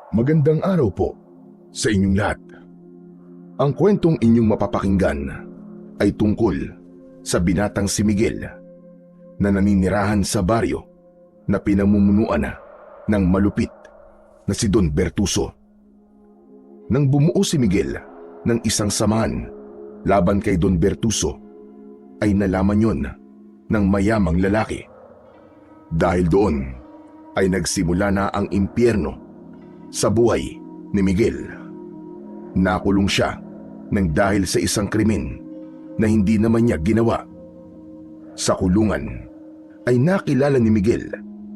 Magandang araw po sa inyong lahat. Ang kwentong inyong mapapakinggan ay tungkol sa binatang si Miguel na naninirahan sa baryo na pinamumunuan ng malupit na si Don Bertuso. Nang bumuo si Miguel ng isang samahan laban kay Don Bertuso, ay nalaman yon ng mayamang lalaki. Dahil doon ay nagsimula na ang impyerno sa buhay ni Miguel. Nakulong siya nang dahil sa isang krimen na hindi naman niya ginawa. Sa kulungan ay nakilala ni Miguel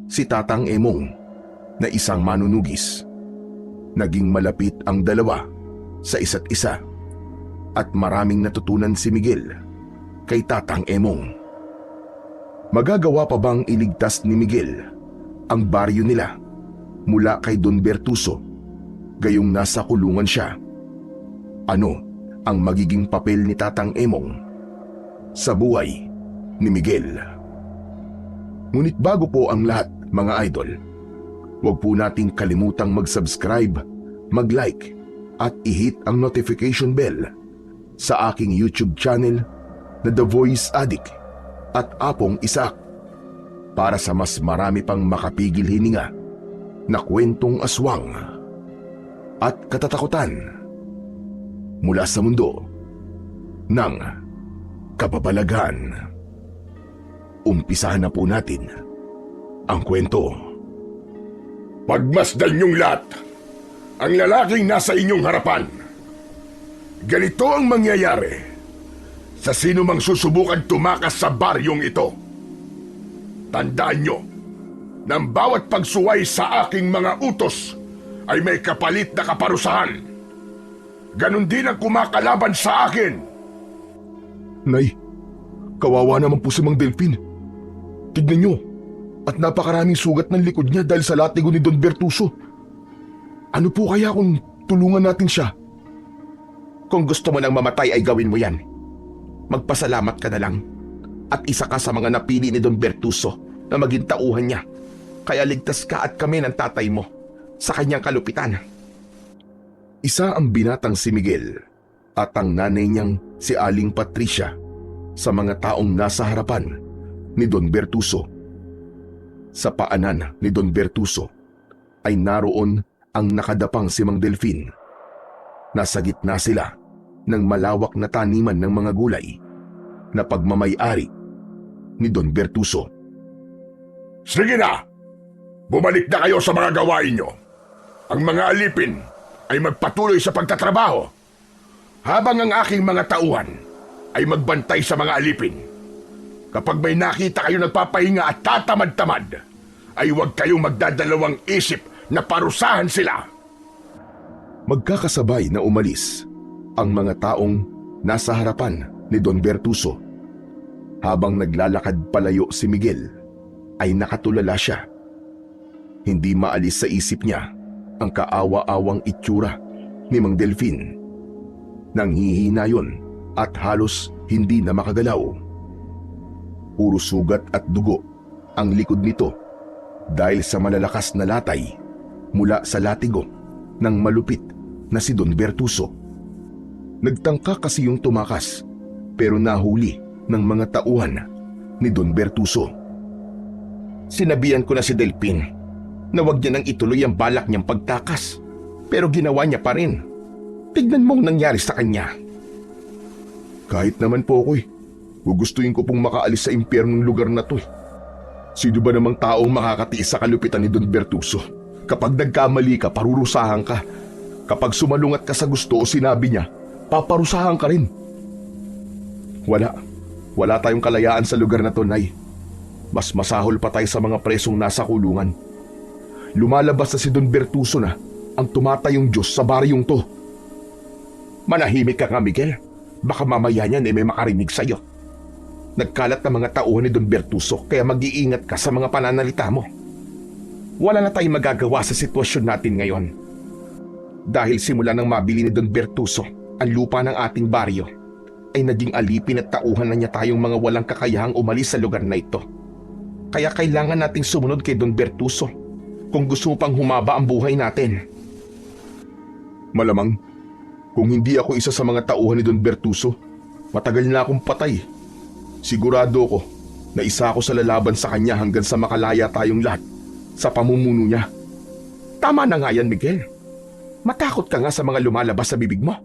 si Tatang Emong na isang manunugis. Naging malapit ang dalawa sa isa't isa at maraming natutunan si Miguel kay Tatang Emong. Magagawa pa bang iligtas ni Miguel ang baryo nila mula kay Don Bertuso gayong nasa kulungan siya? Ano ang magiging papel ni Tatang Emong sa buhay ni Miguel? Ngunit bago po ang lahat, mga idol, huwag po nating kalimutang mag-subscribe, mag-like at i-hit ang notification bell sa aking YouTube channel na The Voice Addict at Apong Isaac para sa mas marami pang makapigil hininga na kwentong aswang at katatakutan mula sa mundo ng kababalaghan. Umpisahan na po natin ang kwento. Pagmasdan niyong lahat ang lalaking nasa inyong harapan. Ganito ang mangyayari sa sino mang susubukan tumakas sa baryong ito. Tandaan niyo, ng bawat pagsuway sa aking mga utos ay may kapalit na kaparusahan. Ganon din ang kumakalaban sa akin. Nay, kawawa naman po si Mang Delfin. Tignan niyo, at napakaraming sugat ng likod niya dahil sa latigo ni Don Bertuso. Ano po kaya kung tulungan natin siya? Kung gusto mo nang mamatay ay gawin mo yan. Magpasalamat ka na lang. At isa ka sa mga napili ni Don Bertuso na maging tauhan niya. Kaya ligtas ka at kami ng tatay mo sa kanyang kalupitan. Isa ang binatang si Miguel at ang nanay niyang si Aling Patricia sa mga taong nasa harapan ni Don Bertuso. Sa paanan ni Don Bertuso ay naroon ang nakadapang si Mang Delfin. Nasa gitna sila ng malawak na taniman ng mga gulay na pagmamay-ari ni Don Bertuso. Sige na! Bumalik na kayo sa mga gawain nyo. Ang mga alipin ay magpatuloy sa pagtatrabaho, habang ang aking mga tauhan ay magbantay sa mga alipin. Kapag may nakita kayo nagpapahinga at tatamad-tamad, ay huwag kayong magdadalawang isip na parusahan sila. Magkakasabay na umalis ang mga taong nasa harapan ni Don Bertuso. Habang naglalakad palayo si Miguel, ay nakatulala siya. Hindi maalis sa isip niya ang kaawa-awang itsura ni Mang Delfin. Nanghihina yun at halos hindi na makagalaw. Puro sugat at dugo ang likod nito dahil sa malalakas na latay mula sa latigo ng malupit na si Don Bertuso. Nagtangka kasi yung tumakas pero nahuli ng mga tauhan ni Don Bertuso. Sinabihan ko na si Delfin na huwag niya nang ituloy ang balak niyang pagtakas. Pero ginawa niya pa rin. Tignan mo ang nangyari sa kanya. Kahit naman po ako gugustuhin ko pong makaalis sa impyernong lugar na to. Sino ba namang taong makakatiis sa kalupitan ni Don Bertuso? Kapag nagkamali ka, parurusahan ka. Kapag sumalungat ka sa gusto o sinabi niya, paparusahan ka rin. Wala tayong kalayaan sa lugar na to, Nay. Mas masahol pa tayo sa mga presong nasa kulungan. Lumalabas na si Don Bertuso na ang tumatayong Diyos sa baryong to. Manahimik ka nga, Miguel. Baka mamaya niyan may makarinig sa'yo. Nagkalat na mga tauhan ni Don Bertuso kaya mag-iingat ka sa mga pananalita mo. Wala na tayong magagawa sa sitwasyon natin ngayon. Dahil simula nang mabili ni Don Bertuso ang lupa ng ating baryo, ay naging alipin at tauhan na niya tayong mga walang kakayahang umalis sa lugar na ito. Kaya kailangan nating sumunod kay Don Bertuso kung gusto mo pang humaba ang buhay natin. Malamang, kung hindi ako isa sa mga tauhan ni Don Bertuso, matagal na akong patay. Sigurado ko na isa ako sa lalaban sa kanya hanggang sa makalaya tayong lahat sa pamumuno niya. Tama na nga yan, Miguel. Matakot ka nga sa mga lumalabas sa bibig mo.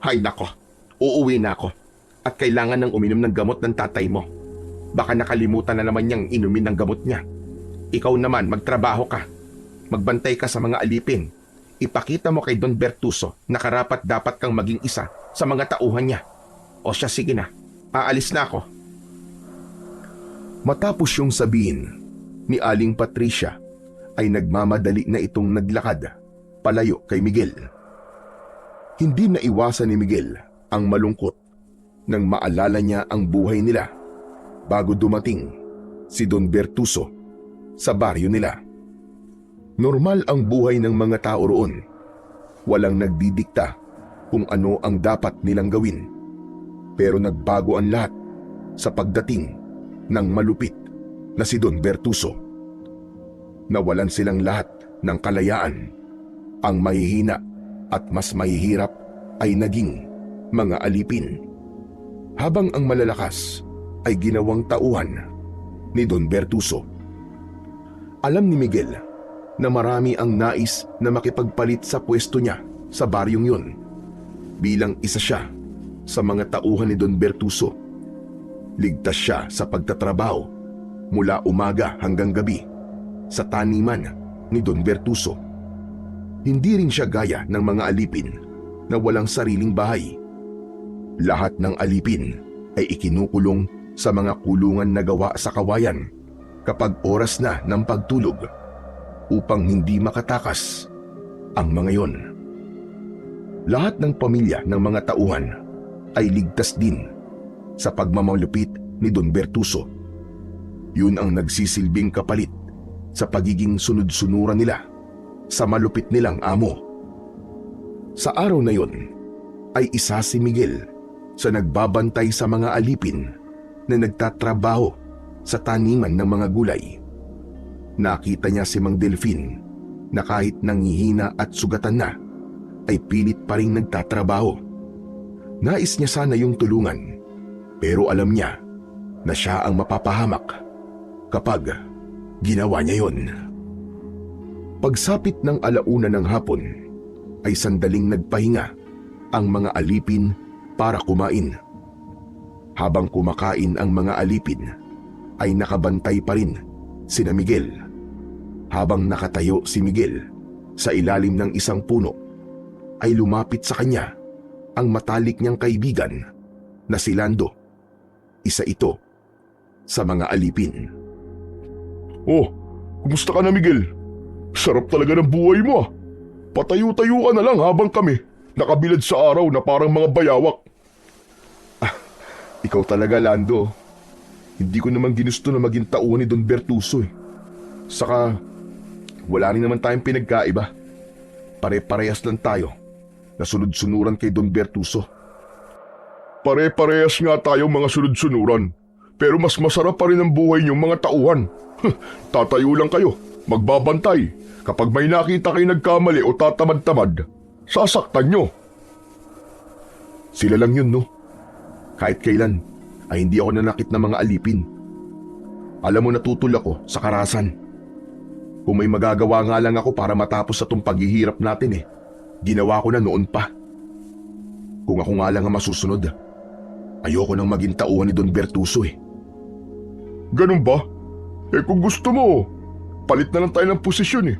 Hay nako, uuwi na ako at kailangan ng uminom ng gamot ng tatay mo. Baka nakalimutan na naman niyang inumin ng gamot niya. Ikaw naman, magtrabaho ka. Magbantay ka sa mga alipin. Ipakita mo kay Don Bertuso na karapat dapat kang maging isa sa mga tauhan niya. O siya, sige na. Aalis na ako. Matapos yung sabihin ni Aling Patricia ay nagmamadali na itong naglakad palayo kay Miguel. Hindi na iwasan ni Miguel ang malungkot nang maalala niya ang buhay nila bago dumating si Don Bertuso sa baryo nila. Normal ang buhay ng mga tao roon. Walang nagdidikta kung ano ang dapat nilang gawin. Pero nagbago ang lahat sa pagdating ng malupit na si Don Bertuso. Nawalan silang lahat ng kalayaan. Ang mahihina at mas mahihirap ay naging mga alipin. Habang ang malalakas ay ginawang tauhan ni Don Bertuso. Alam ni Miguel na marami ang nais na makipagpalit sa pwesto niya sa baryong yun. Bilang isa siya sa mga tauhan ni Don Bertuso, ligtas siya sa pagtatrabaho mula umaga hanggang gabi sa taniman ni Don Bertuso. Hindi rin siya gaya ng mga alipin na walang sariling bahay. Lahat ng alipin ay ikinukulong sa mga kulungan na gawa sa kawayan kapag oras na ng pagtulog upang hindi makatakas ang mga yon. Lahat ng pamilya ng mga tauhan ay ligtas din sa pagmamalupit ni Don Bertuso. Yun ang nagsisilbing kapalit sa pagiging sunod-sunuran nila sa malupit nilang amo. Sa araw na yon ay isa si Miguel sa nagbabantay sa mga alipin na nagtatrabaho sa taniman ng mga gulay. Nakita niya si Mang Delfin na kahit nanghihina at sugatan na, ay pilit pa rin nagtatrabaho. Nais niya sana yung tulungan, pero alam niya na siya ang mapapahamak kapag ginawa niya yon. Pagsapit ng alauna ng hapon, ay sandaling nagpahinga ang mga alipin para kumain. Habang kumakain ang mga alipin, ay nakabantay pa rin sina Miguel. Habang nakatayo si Miguel sa ilalim ng isang puno, ay lumapit sa kanya ang matalik niyang kaibigan na si Lando. Isa ito sa mga alipin. Oh, kumusta ka na, Miguel? Sarap talaga ng buhay mo ah. Patayo-tayo ka na lang habang kami nakabilad sa araw na parang mga bayawak. Ikaw talaga, Lando. Hindi ko naman ginusto na maging tauhan ni Don Bertuso eh. Saka, wala rin naman tayong pinagkaiba. Pare-parehas lang tayo na sunod-sunuran kay Don Bertuso. Pare-parehas nga tayong mga sunod-sunuran. Pero mas masarap pa rin ang buhay niyong mga tauhan. Tatayo lang kayo, magbabantay. Kapag may nakita kayo nagkamali o tatamad-tamad, sasaktan nyo. Sila lang yun, no? Kahit kailan ay hindi ako nanakit ng mga alipin. Alam mo, natutol ako sa karasan. Kung may magagawa nga lang ako para matapos sa itong paghihirap natin ginawa ko na noon pa. Kung ako nga lang ang masusunod, ayoko nang maging tauhan ni Don Bertuso eh. Ganun ba? Kung gusto mo, palit na lang tayo ng posisyon eh.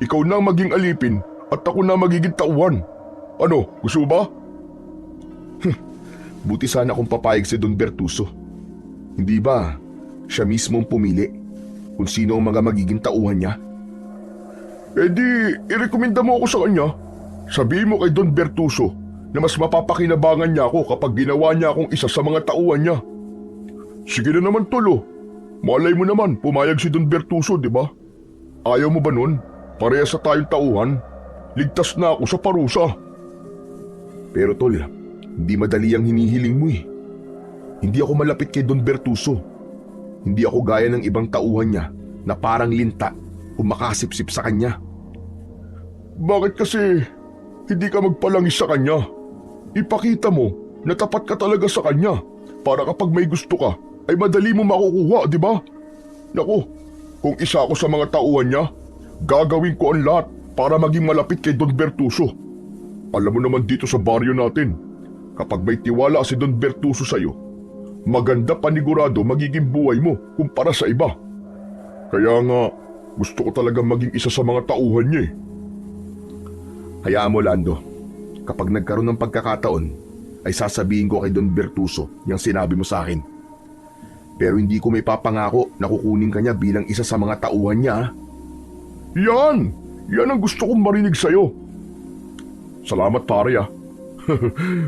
Ikaw na ang maging alipin at ako na magiging tauhan. Ano, gusto mo ba? Buti sana kung papayag si Don Bertuso. Hindi ba siya mismo ang pumili kung sino ang mga magiging tauhan niya? Di, irekomenda mo ako sa kanya. Sabihin mo kay Don Bertuso na mas mapapakinabangan niya ako kapag ginawa niya akong isa sa mga tauhan niya. Sige na naman, Tolo. Malay mo naman, pumayag si Don Bertuso, di ba? Ayaw mo ba nun? Parehas sa tayong tauhan. Ligtas na ako sa parusa. Pero Tol, hindi madali ang hinihiling mo eh. Hindi ako malapit kay Don Bertuso. Hindi ako gaya ng ibang tauhan niya na parang linta kung makasipsip sa kanya. Bakit kasi hindi ka magpalangis sa kanya. Ipakita mo na tapat ka talaga sa kanya para kapag may gusto ka ay madali mo makukuha, di ba? Naku, kung isa ako sa mga tauhan niya, gagawin ko ang lahat para maging malapit kay Don Bertuso. Alam mo naman dito sa baryo natin, kapag may tiwala si Don Bertuso sa'yo, maganda panigurado magiging buhay mo kumpara sa iba. Kaya nga, gusto ko talaga maging isa sa mga tauhan niya eh. Hayaan mo, Lando. Kapag nagkaroon ng pagkakataon, ay sasabihin ko kay Don Bertuso yung sinabi mo sa akin. Pero hindi ko may papangako na kukunin ka niya bilang isa sa mga tauhan niya. Yan! Yan ang gusto kong marinig sa'yo. Salamat pare ah.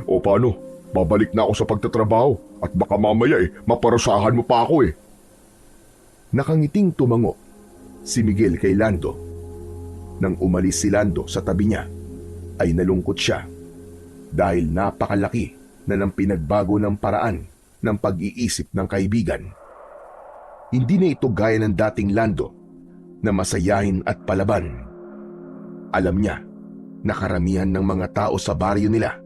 O paano? Babalik na ako sa pagtatrabaho at baka mamaya maparusahan mo pa ako eh. Nakangiting tumango si Miguel kay Lando. Nang umalis si Lando sa tabi niya, ay nalungkot siya dahil napakalaki na ng pinagbago ng paraan ng pag-iisip ng kaibigan. Hindi na ito gaya ng dating Lando na masayahin at palaban. Alam niya na karamihan ng mga tao sa baryo nila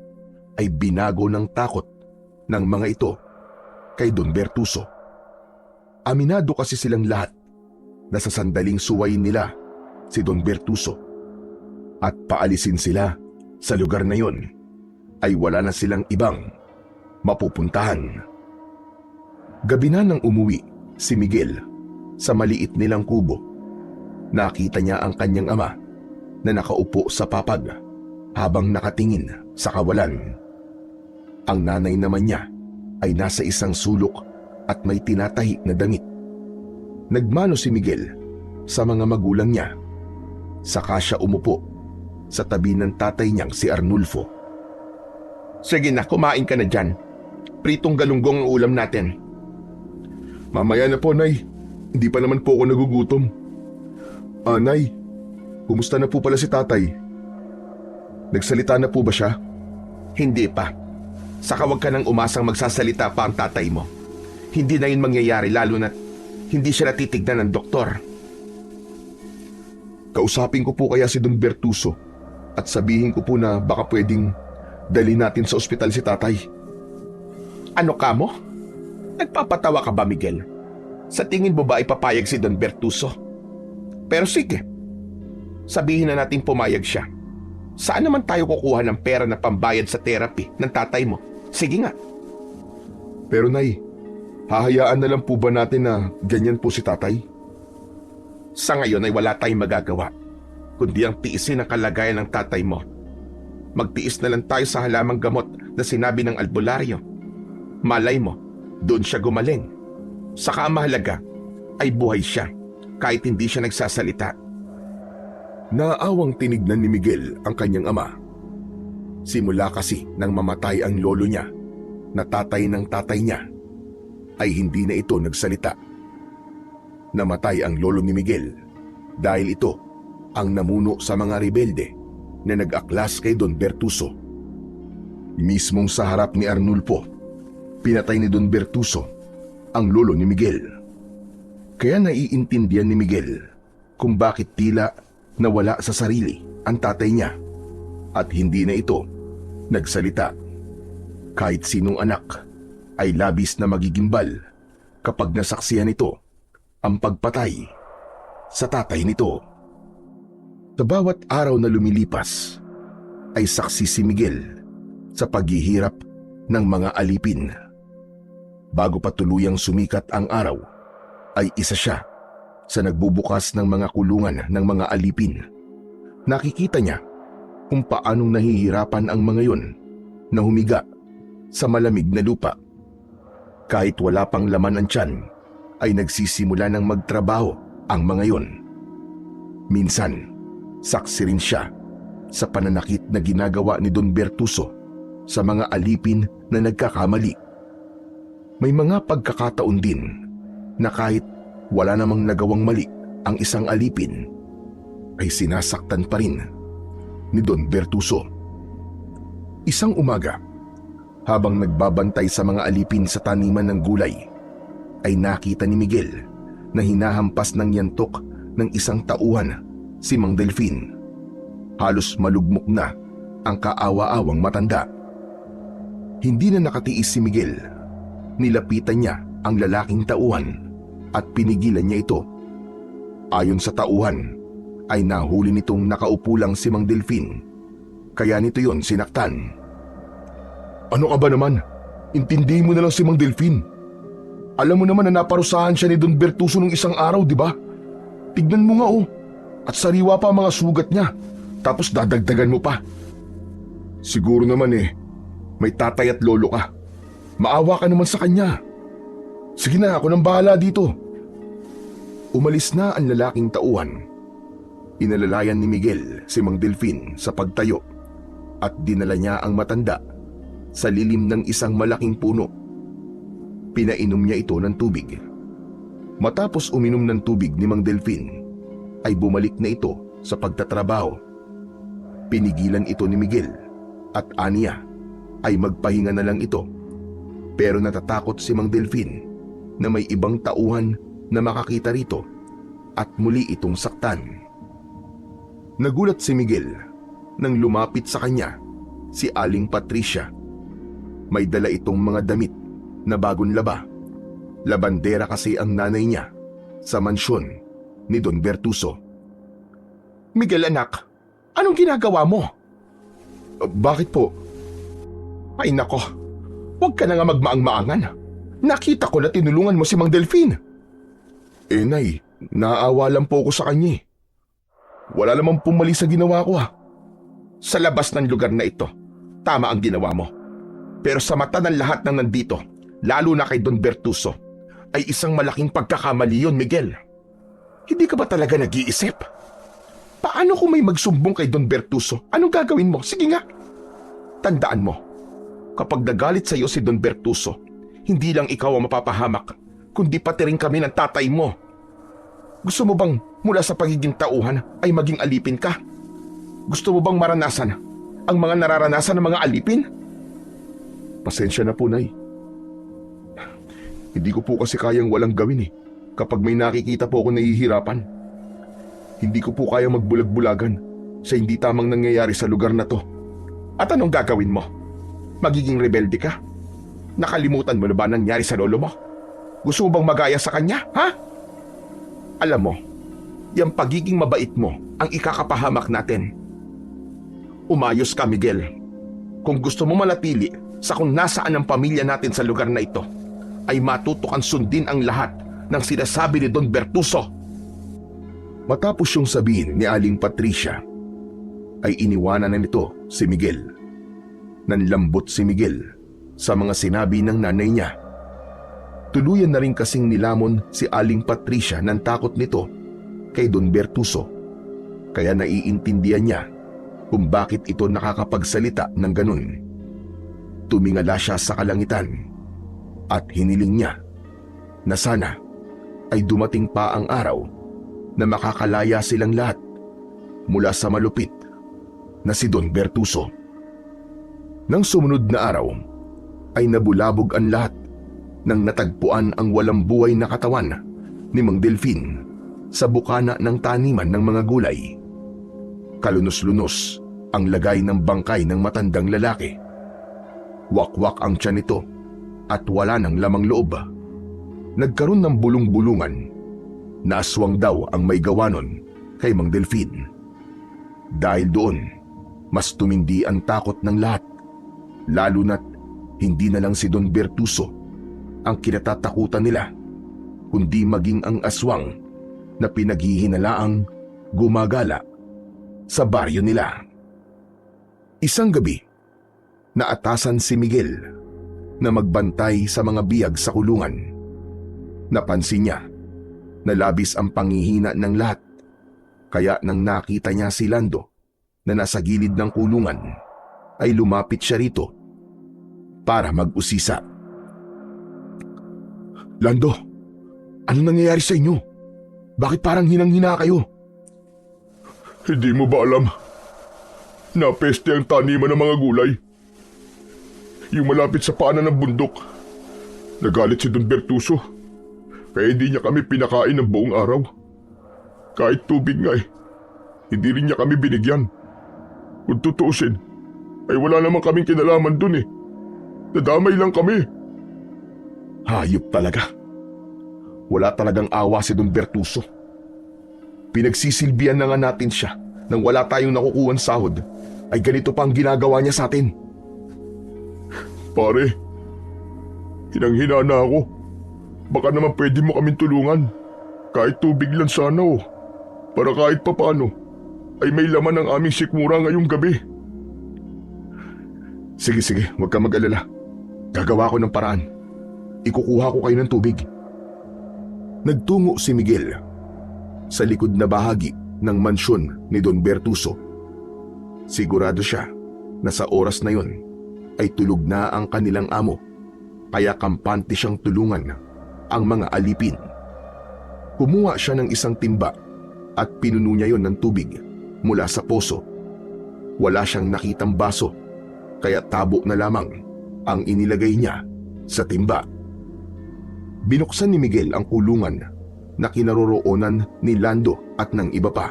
ay binago ng takot ng mga ito kay Don Bertuso. Aminado kasi silang lahat na sa sandaling suwayin nila si Don Bertuso at paalisin sila sa lugar na yon ay wala na silang ibang mapupuntahan. Gabi na nang umuwi si Miguel sa maliit nilang kubo. Nakita niya ang kanyang ama na nakaupo sa papag habang nakatingin sa kawalan. Ang nanay naman niya ay nasa isang sulok at may tinatahi na damit. Nagmano si Miguel sa mga magulang niya. Saka siya umupo sa tabi ng tatay niyang si Arnulfo. Sige na, kumain ka na dyan. Pritong galunggong ang ulam natin. Mamaya na po, Nay. Hindi pa naman po ako nagugutom. Nay, kumusta na po pala si tatay? Nagsalita na po ba siya? Hindi pa. Saka wag ka nang umasang magsasalita pa ang tatay mo. Hindi na yun mangyayari lalo na hindi siya natitignan ng doktor. Kausapin ko po kaya si Don Bertuso at sabihin ko po na baka pwedeng dali natin sa ospital si tatay. Ano ka mo? Nagpapatawa ka ba, Miguel? Sa tingin mo ba ipapayag si Don Bertuso? Pero sige, sabihin na natin pumayag siya. Saan naman tayo kukuha ng pera na pambayad sa therapy ng tatay mo? Sige nga. Pero Nay, hahayaan na lang po ba natin na ganyan po si tatay? Sa ngayon ay wala tayong magagawa, kundi ang tiisin ang kalagayan ng tatay mo. Magtiis na lang tayo sa halamang gamot na sinabi ng albularyo. Malay mo, doon siya gumaling. Saka ang mahalaga ay buhay siya kahit hindi siya nagsasalita. Naaawang tinignan ni Miguel ang kanyang ama. Simula kasi nang mamatay ang lolo niya, na tatay ng tatay niya, ay hindi na ito nagsalita. Namatay ang lolo ni Miguel dahil ito ang namuno sa mga rebelde na nag-aklas kay Don Bertuso. Mismong sa harap ni Arnulfo, pinatay ni Don Bertuso ang lolo ni Miguel. Kaya naiintindihan ni Miguel kung bakit tila nawala sa sarili ang tatay niya at hindi na ito nagsalita. Kahit sinong anak ay labis na magigimbal kapag nasaksihan ito ang pagpatay sa tatay nito. Sa bawat araw na lumilipas ay saksi si Miguel sa paghihirap ng mga alipin. Bago pa tuluyang sumikat ang araw, ay isa siya sa nagbubukas ng mga kulungan ng mga alipin. Nakikita niya kung paanong nahihirapan ang mga yon na humiga sa malamig na lupa. Kahit wala pang laman ang tiyan, ay nagsisimula ng magtrabaho ang mga yon. Minsan, saksi rin siya sa pananakit na ginagawa ni Don Bertuso sa mga alipin na nagkakamali. May mga pagkakataon din na kahit wala namang nagawang mali ang isang alipin, ay sinasaktan pa rin ni Don Bertuso. Isang umaga, habang nagbabantay sa mga alipin sa taniman ng gulay, ay nakita ni Miguel na hinahampas ng yantok ng isang tauhan si Mang Delfin. Halos malugmok na ang kaawa-awang matanda. Hindi na nakatiis si Miguel. Nilapitan niya ang lalaking tauhan at pinigilan niya ito. Ayon sa tauhan, ay nahuli nitong nakaupo lang si Mang Delfin. Kaya nito yon sinaktan. Ano ka ba naman? Intindihin mo na lang si Mang Delfin. Alam mo naman na naparusahan siya ni Don Bertuso nung isang araw, di ba? Tignan mo nga oh. At sariwa pa ang mga sugat niya. Tapos dadagdagan mo pa. Siguro naman may tatay at lolo ka. Maawa ka naman sa kanya. Sige na, ako nang bahala dito. Umalis na ang lalaking tauhan. Inalalayan ni Miguel si Mang Delfin sa pagtayo at dinala niya ang matanda sa lilim ng isang malaking puno. Pinainom niya ito ng tubig. Matapos uminom ng tubig ni Mang Delfin, ay bumalik na ito sa pagtatrabaho. Pinigilan ito ni Miguel at aniya ay magpahinga na lang ito. Pero natatakot si Mang Delfin na may ibang tauhan na makakita rito at muli itong saktan. Nagulat si Miguel nang lumapit sa kanya si Aling Patricia. May dala itong mga damit na bagong laba. Labandera kasi ang nanay niya sa mansyon ni Don Bertuso. Miguel anak, anong ginagawa mo? Bakit po? Ay nako, huwag ka na nga magmaang-maangan. Nakita ko na tinulungan mo si Mang Delfin. Nay, naawa lang po ako sa kanya. Wala namang pumali sa ginawa ko Sa labas ng lugar na ito, tama ang ginawa mo. Pero sa mata ng lahat ng nandito, lalo na kay Don Bertuso, ay isang malaking pagkakamali yun, Miguel. Hindi ka ba talaga nag-iisip? Paano kung may magsumbong kay Don Bertuso? Anong gagawin mo? Sige nga. Tandaan mo, kapag nagalit sa iyo si Don Bertuso, hindi lang ikaw ang mapapahamak, kundi pati rin kami ng tatay mo. Gusto mo bang mula sa pagiging tauhan ay maging alipin ka? Gusto mo bang maranasan ang mga nararanasan ng mga alipin? Pasensya na po, Nay. Hindi ko po kasi kayang walang gawin kapag may nakikita po ako nahihirapan. Hindi ko po kaya magbulag-bulagan sa hindi tamang nangyayari sa lugar na to. At anong gagawin mo? Magiging rebelde ka? Nakalimutan mo na ba nangyari sa lolo mo? Gusto mo bang magaya sa kanya, ha? Alam mo, yung pagiging mabait mo ang ikakapahamak natin. Umayos ka, Miguel. Kung gusto mo manatili sa kung nasaan ang pamilya natin sa lugar na ito, ay matutukan sundin ang lahat ng sinasabi ni Don Bertuso. Matapos yung sabihin ni Aling Patricia, ay iniwanan na nito si Miguel. Nanlambot si Miguel sa mga sinabi ng nanay niya. Tuluyan na rin kasing nilamon si Aling Patricia ng takot nito kay Don Bertuso, kaya naiintindihan niya kung bakit ito nakakapagsalita ng ganun. Tumingala siya sa kalangitan at hiniling niya na sana ay dumating pa ang araw na makakalaya silang lahat mula sa malupit na si Don Bertuso. Nang sumunod na araw ay nabulabog ang lahat nang natagpuan ang walang buhay na katawan ni Mang Delfin sa bukana ng taniman ng mga gulay. Kalunos-lunos ang lagay ng bangkay ng matandang lalaki. Wakwak ang tiyan nito at wala ng lamang loob. Nagkaroon ng bulong-bulungan na aswang daw ang may gawa nun kay Mang Delfin. Dahil doon, mas tumindi ang takot ng lahat, lalo na't hindi na lang si Don Bertuso ang kinatatakutan nila, kundi maging ang aswang na pinaghihinalaang gumagala sa baryo nila. Isang gabi, naatasan si Miguel na magbantay sa mga biyag sa kulungan. Napansin niya na labis ang panghihina ng lahat, kaya nang nakita niya si Lando na nasa gilid ng kulungan, ay lumapit siya rito para mag-usisa. Lando, ano nangyayari sa inyo? Bakit parang hinang-hina kayo? Hindi mo ba alam? Napeste ang taniman ng mga gulay. Yung malapit sa paanan ng bundok. Nagalit si Don Bertuso, kaya hindi niya kami pinakain ng buong araw. Kahit tubig nga hindi rin niya kami binigyan. Kung tutuusin, ay wala naman kaming kinalaman dun eh. Nadamay lang kami. Hayop talaga. Wala talagang awa si Don Bertuso. Pinagsisilbihan na nga natin siya nang wala tayong nakukuhan sahod, ay ganito pa ang ginagawa niya sa atin. Pare, hinang-hina na ako. Baka naman pwede mo kaming tulungan. Kahit tubig lang sana oh. Para kahit papano ay may laman ang aming sikmura ngayong gabi. Sige, huwag ka mag-alala. Gagawa ko ng paraan. Ikukuha ko kayo ng tubig. Nagtungo si Miguel sa likod na bahagi ng mansyon ni Don Bertuso. Sigurado siya na sa oras na yon ay tulog na ang kanilang amo, kaya kampante siyang tulungan ang mga alipin. Kumuha siya ng isang timba at pinuno niya yon ng tubig mula sa poso. Wala siyang nakitang baso, kaya tabo na lamang ang inilagay niya sa timba. Binuksan ni Miguel ang kulungan na kinaroroonan ni Lando at ng iba pa.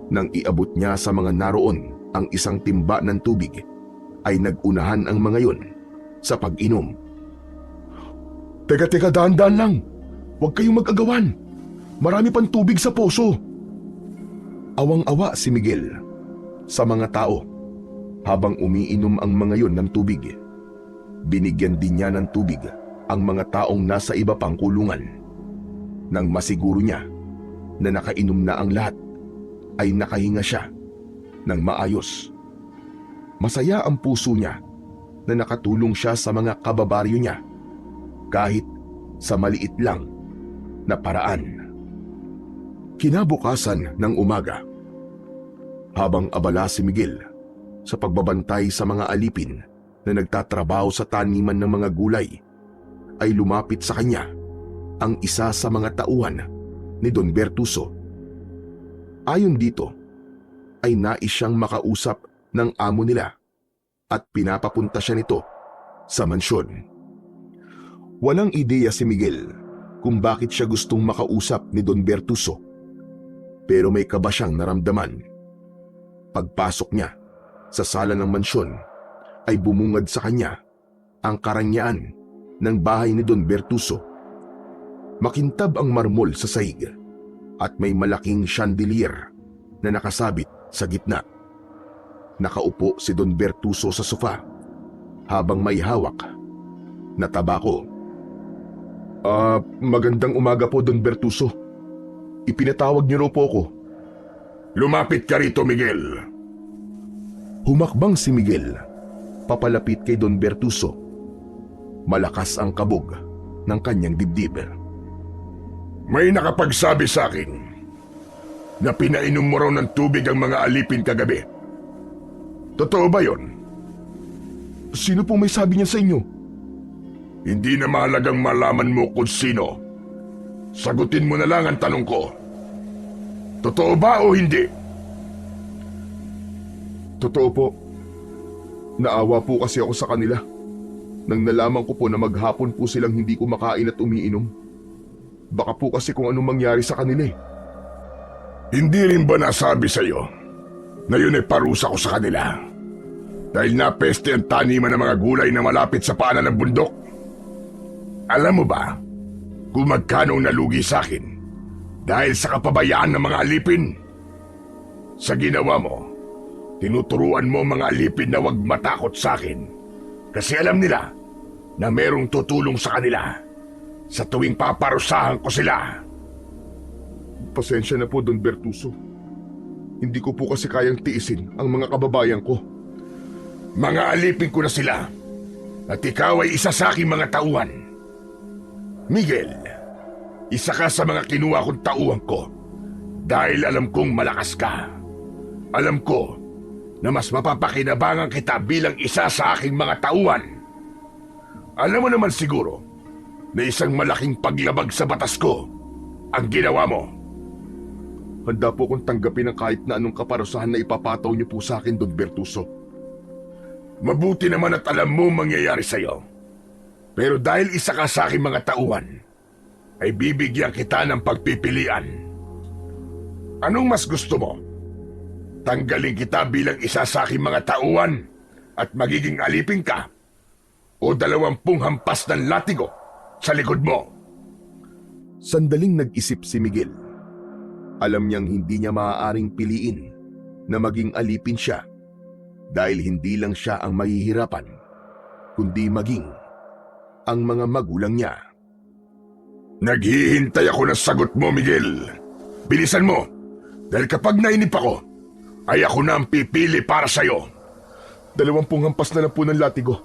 Nang iabot niya sa mga naroon ang isang timba ng tubig, ay nagunahan ang mga yon sa pag-inom. Teka, dahan-dahan lang. Huwag kayong mag-agawan. Marami pang tubig sa poso. Awang-awa si Miguel sa mga tao habang umiinom ang mga yon ng tubig. Binigyan din niya ng tubig ang mga taong nasa iba pang kulungan. Nang masiguro niya na nakainom na ang lahat, ay nakahinga siya ng maayos. Masaya ang puso niya na nakatulong siya sa mga kababaryo niya kahit sa maliit lang na paraan. Kinabukasan ng umaga, habang abala si Miguel sa pagbabantay sa mga alipin na nagtatrabaho sa taniman ng mga gulay, ay lumapit sa kanya ang isa sa mga tauhan ni Don Bertuso. Ayon dito, ay nais siyang makausap ng amo nila at pinapapunta siya nito sa mansyon. Walang ideya si Miguel kung bakit siya gustong makausap ni Don Bertuso, pero may kaba siyang naramdaman. Pagpasok niya sa sala ng mansyon, ay bumungad sa kanya ang karangyaan ng bahay ni Don Bertuso. Makintab ang marmol sa sahig at may malaking chandelier na nakasabit sa gitna. Nakaupo si Don Bertuso sa sofa habang may hawak na tabako. Magandang umaga po, Don Bertuso. Ipinatawag niyo raw po ako. Lumapit ka rito, Miguel. Humakbang si Miguel papalapit kay Don Bertuso. Malakas ang kabog ng kanyang dibdib. May nakapagsabi sa akin na pinainom mo raw ng tubig ang mga alipin kagabi. Totoo ba yon? Sino pong may sabi niya sa inyo? Hindi na mahalagang malaman mo kung sino. Sagutin mo na lang ang tanong ko. Totoo ba o hindi? Totoo po. Naawa po kasi ako sa kanila nang nalaman ko po na maghapon po silang hindi kumakain at umiinom. Baka po kasi kung anong mangyari sa kanila eh. Hindi rin ba nasabi sa'yo na yun ay parusa ko sa kanila? Dahil napeste ang taniman ng mga gulay na malapit sa paanan ng bundok. Alam mo ba kung magkano nalugi sa akin dahil sa kapabayaan ng mga alipin? Sa ginawa mo, tinuturuan mo mga alipin na huwag matakot sa akin kasi alam nila na merong tutulong sa kanila sa tuwing paparusahan ko sila. Pasensya na po, Don Bertuso. Hindi ko po kasi kayang tiisin ang mga kababayan ko. Mga alipin ko na sila at ikaw ay isa sa aking mga tauhan. Miguel, isa ka sa mga kinuha kong tauhan ko dahil alam kong malakas ka. Alam ko na mas mapapakinabangan kita bilang isa sa aking mga tauhan. Alam mo naman siguro na isang malaking paglabag sa batas ko ang ginawa mo. Handa po kong tanggapin ang kahit na anong kaparusahan na ipapataw niyo po sa akin, Don Bertuso. Mabuti naman at alam mo mangyayari sa'yo. Pero dahil isa ka sa aking mga tauhan, ay bibigyan kita ng pagpipilian. Anong mas gusto mo? Tanggalin kita bilang isa sa aking mga tauhan at magiging alipin ka o 20 hampas ng latigo sa likod mo. Sandaling nag-isip si Miguel. Alam niyang hindi niya maaaring piliin na maging alipin siya dahil hindi lang siya ang mahihirapan, kundi maging ang mga magulang niya. Naghihintay ako ng sagot mo, Miguel. Bilisan mo, dahil kapag nainip ako, ay ako na ang pipili para sa'yo. 20 hampas na lang po ng latigo.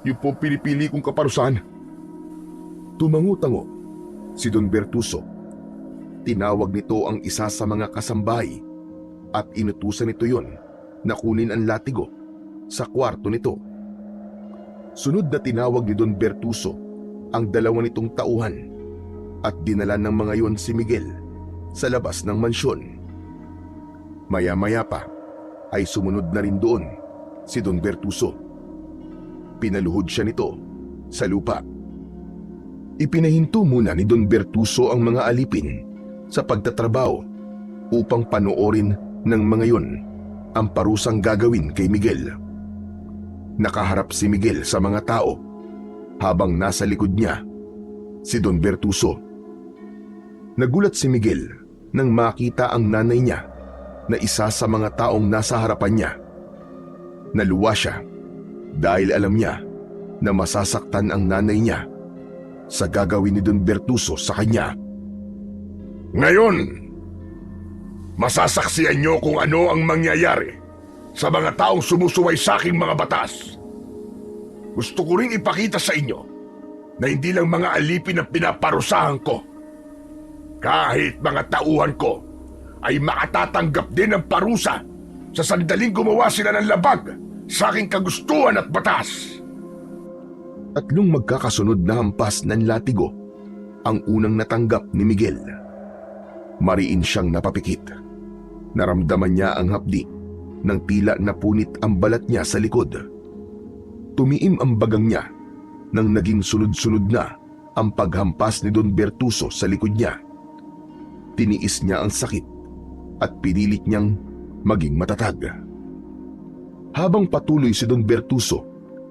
Yun po pinipili kong kaparusahan. Tumango-tango si Don Bertuso. Tinawag nito ang isa sa mga kasambahay at inutusan nito yon na kunin ang latigo sa kwarto nito. Sunod na tinawag ni Don Bertuso ang 2 nitong tauhan at dinala ng mga yon si Miguel sa labas ng mansyon. Maya-maya pa ay sumunod na rin doon si Don Bertuso. Pinaluhod siya nito sa lupa. Ipinahinto muna ni Don Bertuso ang mga alipin sa pagtatrabaho upang panoorin ng mga yon ang parusang gagawin kay Miguel. Nakaharap si Miguel sa mga tao habang nasa likod niya si Don Bertuso. Nagulat si Miguel nang makita ang nanay niya na isa sa mga taong nasa harapan niya. Naluwa siya dahil alam niya na masasaktan ang nanay niya sa gagawin ni Don Bertuso sa kanya. Ngayon, masasaksiyan niyo kung ano ang mangyayari sa mga taong sumusuway sa aking mga batas. Gusto ko ring ipakita sa inyo na hindi lang mga alipin ang pinaparusahan ko. Kahit mga tauhan ko ay makatatanggap din ng parusa sa sandaling gumawa sila ng labag sa aking kagustuhan at batas. 3 magkakasunod na hampas ng latigo ang unang natanggap ni Miguel. Mariin siyang napapikit. Naramdaman niya ang hapdi nang tila napunit ang balat niya sa likod. Tumiim ang bagang niya nang naging sunod-sunod na ang paghampas ni Don Bertuso sa likod niya. Tiniis niya ang sakit at pinilit niyang maging matatag. Habang patuloy si Don Bertuso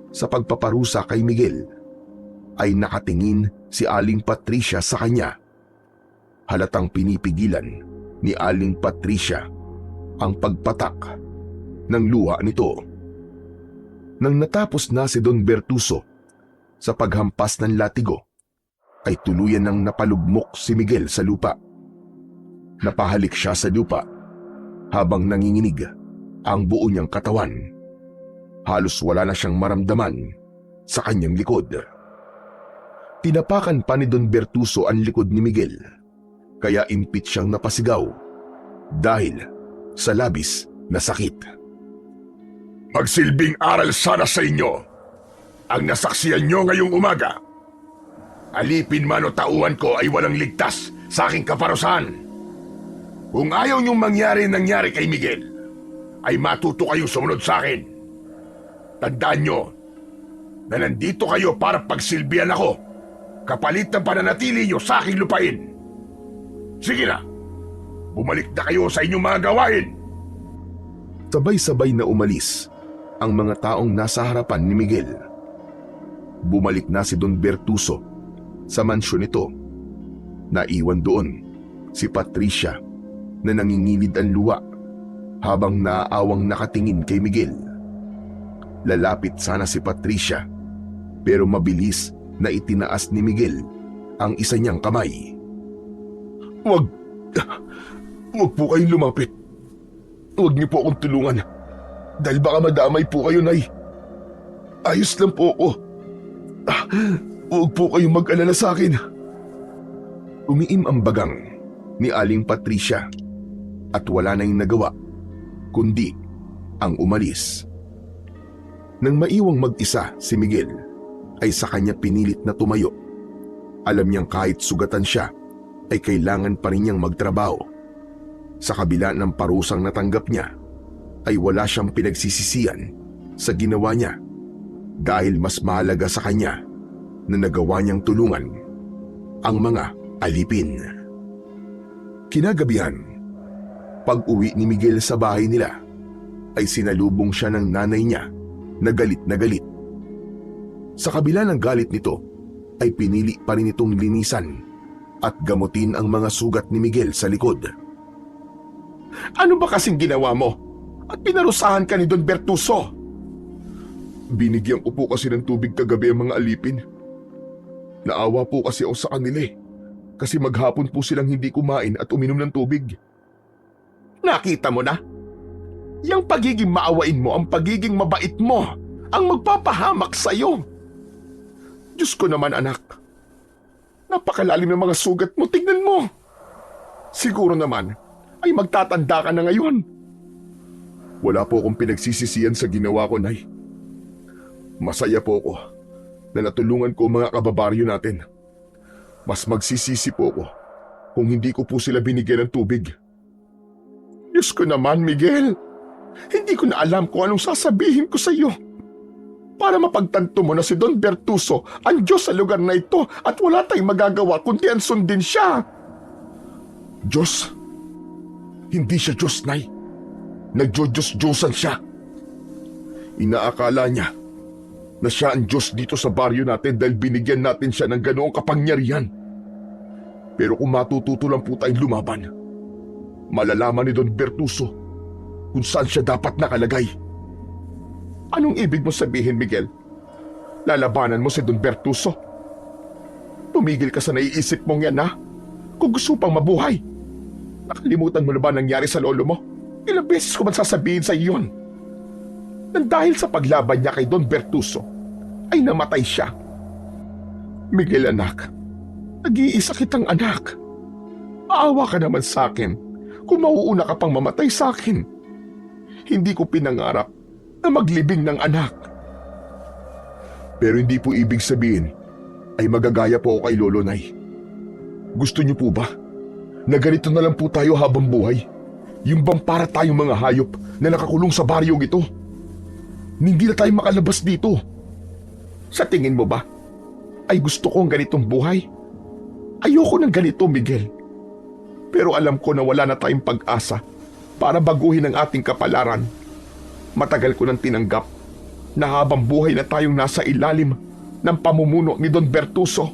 sa pagpaparusa kay Miguel, ay nakatingin si Aling Patricia sa kanya. Halatang pinipigilan ni Aling Patricia ang pagpatak ng luha nito. Nang natapos na si Don Bertuso sa paghampas ng latigo, ay tuluyan nang napalugmok si Miguel sa lupa. Napahalik siya sa lupa habang nanginginig ang buo niyang katawan. Halos wala na siyang maramdaman sa kanyang likod. Tinapakan pa ni Don Bertuso ang likod ni Miguel, kaya impit siyang napasigaw dahil sa labis na sakit. Magsilbing aral sana sa inyo ang nasaksiyan nyo ngayong umaga. Alipin man o tauhan ko ay walang ligtas sa aking kaparusahan. Kung ayaw niyong nangyari kay Miguel, ay matuto kayong sumunod sa akin. Tandaan nyo na nandito kayo para pagsilbihan ako kapalit ng pananatili nyo sa aking lupain. Sige na, bumalik na kayo sa inyong mga gawain. Sabay-sabay na umalis ang mga taong nasa harapan ni Miguel. Bumalik na si Don Bertuso sa mansyon nito. Naiwan doon si Patricia na nangingilid ang luha habang naaawang nakatingin kay Miguel. Lalapit sana si Patricia pero mabilis na itinaas ni Miguel ang isa niyang kamay. Wag po kayong lumapit. Huwag niyo po akong tulungan dahil baka madamay po kayo, Nay. Ayos lang po ako. Huwag po kayong mag-alala sa akin. Umiim ang bagang ni Aling Patricia at wala na yung nagawa kundi ang umalis. Nang maiwang mag-isa si Miguel, ay sa kanya pinilit na tumayo. Alam niyang kahit sugatan siya, ay kailangan pa rin niyang magtrabaho. Sa kabila ng parusang natanggap niya, ay wala siyang pinagsisisihan sa ginawa niya dahil mas mahalaga sa kanya na nagawa niyang tulungan ang mga alipin. Kinagabihan, pag-uwi ni Miguel sa bahay nila, ay sinalubong siya ng nanay niya na galit na galit. Sa kabila ng galit nito, ay pinili pa rin itong linisan at gamutin ang mga sugat ni Miguel sa likod. Ano ba kasing ginawa mo? At pinarusahan ka ni Don Bertuso? Binigyan ko po kasi ng tubig kagabi ang mga alipin. Naawa po kasi ako sa kanila eh. Kasi maghapon po silang hindi kumain at uminom ng tubig. Nakita mo na? Yang pagiging maawain mo, ang pagiging mabait mo, ang magpapahamak sa'yo. Diyos ko naman, anak. Napakalalim ng mga sugat mo, tignan mo. Siguro naman ay magtatanda ka na ngayon. Wala po akong pinagsisisihan sa ginawa ko, Nay. Masaya po ako na natulungan ko ang mga kababaryo natin. Mas magsisisi po ako kung hindi ko po sila binigyan ng tubig. Diyos ko naman, Miguel. Hindi ko na alam kung anong sasabihin ko sa iyo. Para mapagtanto mo na si Don Bertuso ang Diyos sa lugar na ito at wala tayong magagawa kundi ang sundin siya. Diyos? Hindi siya Diyos, Nay. Nagdiyos-Diyosan siya. Inaakala niya na siya ang Diyos dito sa baryo natin dahil binigyan natin siya ng ganoong kapangyarihan. Pero kung matututo lang po tayong lumaban, malalaman ni Don Bertuso kung saan siya dapat nakalagay. Anong ibig mo sabihin, Miguel? Lalabanan mo si Don Bertuso? Tumigil ka sa naiisip mong yan, ha? Kung gusto pang mabuhay. Nakalimutan mo na ba nangyari sa lolo mo? Ilang beses ko man sasabihin sa iyo yun? Nang dahil sa paglaban niya kay Don Bertuso, ay namatay siya. Miguel, anak, nag-iisa kitang anak. Aawa ka naman sa akin kung mauuna ka pang mamatay sa akin. Hindi ko pinangarap na maglibing ng anak. Pero hindi po ibig sabihin ay magagaya po ako kay Lolo, Nay. Gusto niyo po ba na ganito na lang po tayo habang buhay? Yung bang para tayong mga hayop na nakakulong sa baryong ito? Hindi na tayo makalabas dito. Sa tingin mo ba, ay gusto ko ang ganitong buhay? Ayoko ng ganito, Miguel. Pero alam ko na wala na tayong pag-asa para baguhin ang ating kapalaran. Matagal ko nang tinanggap na habang buhay na tayong nasa ilalim ng pamumuno ni Don Bertuso.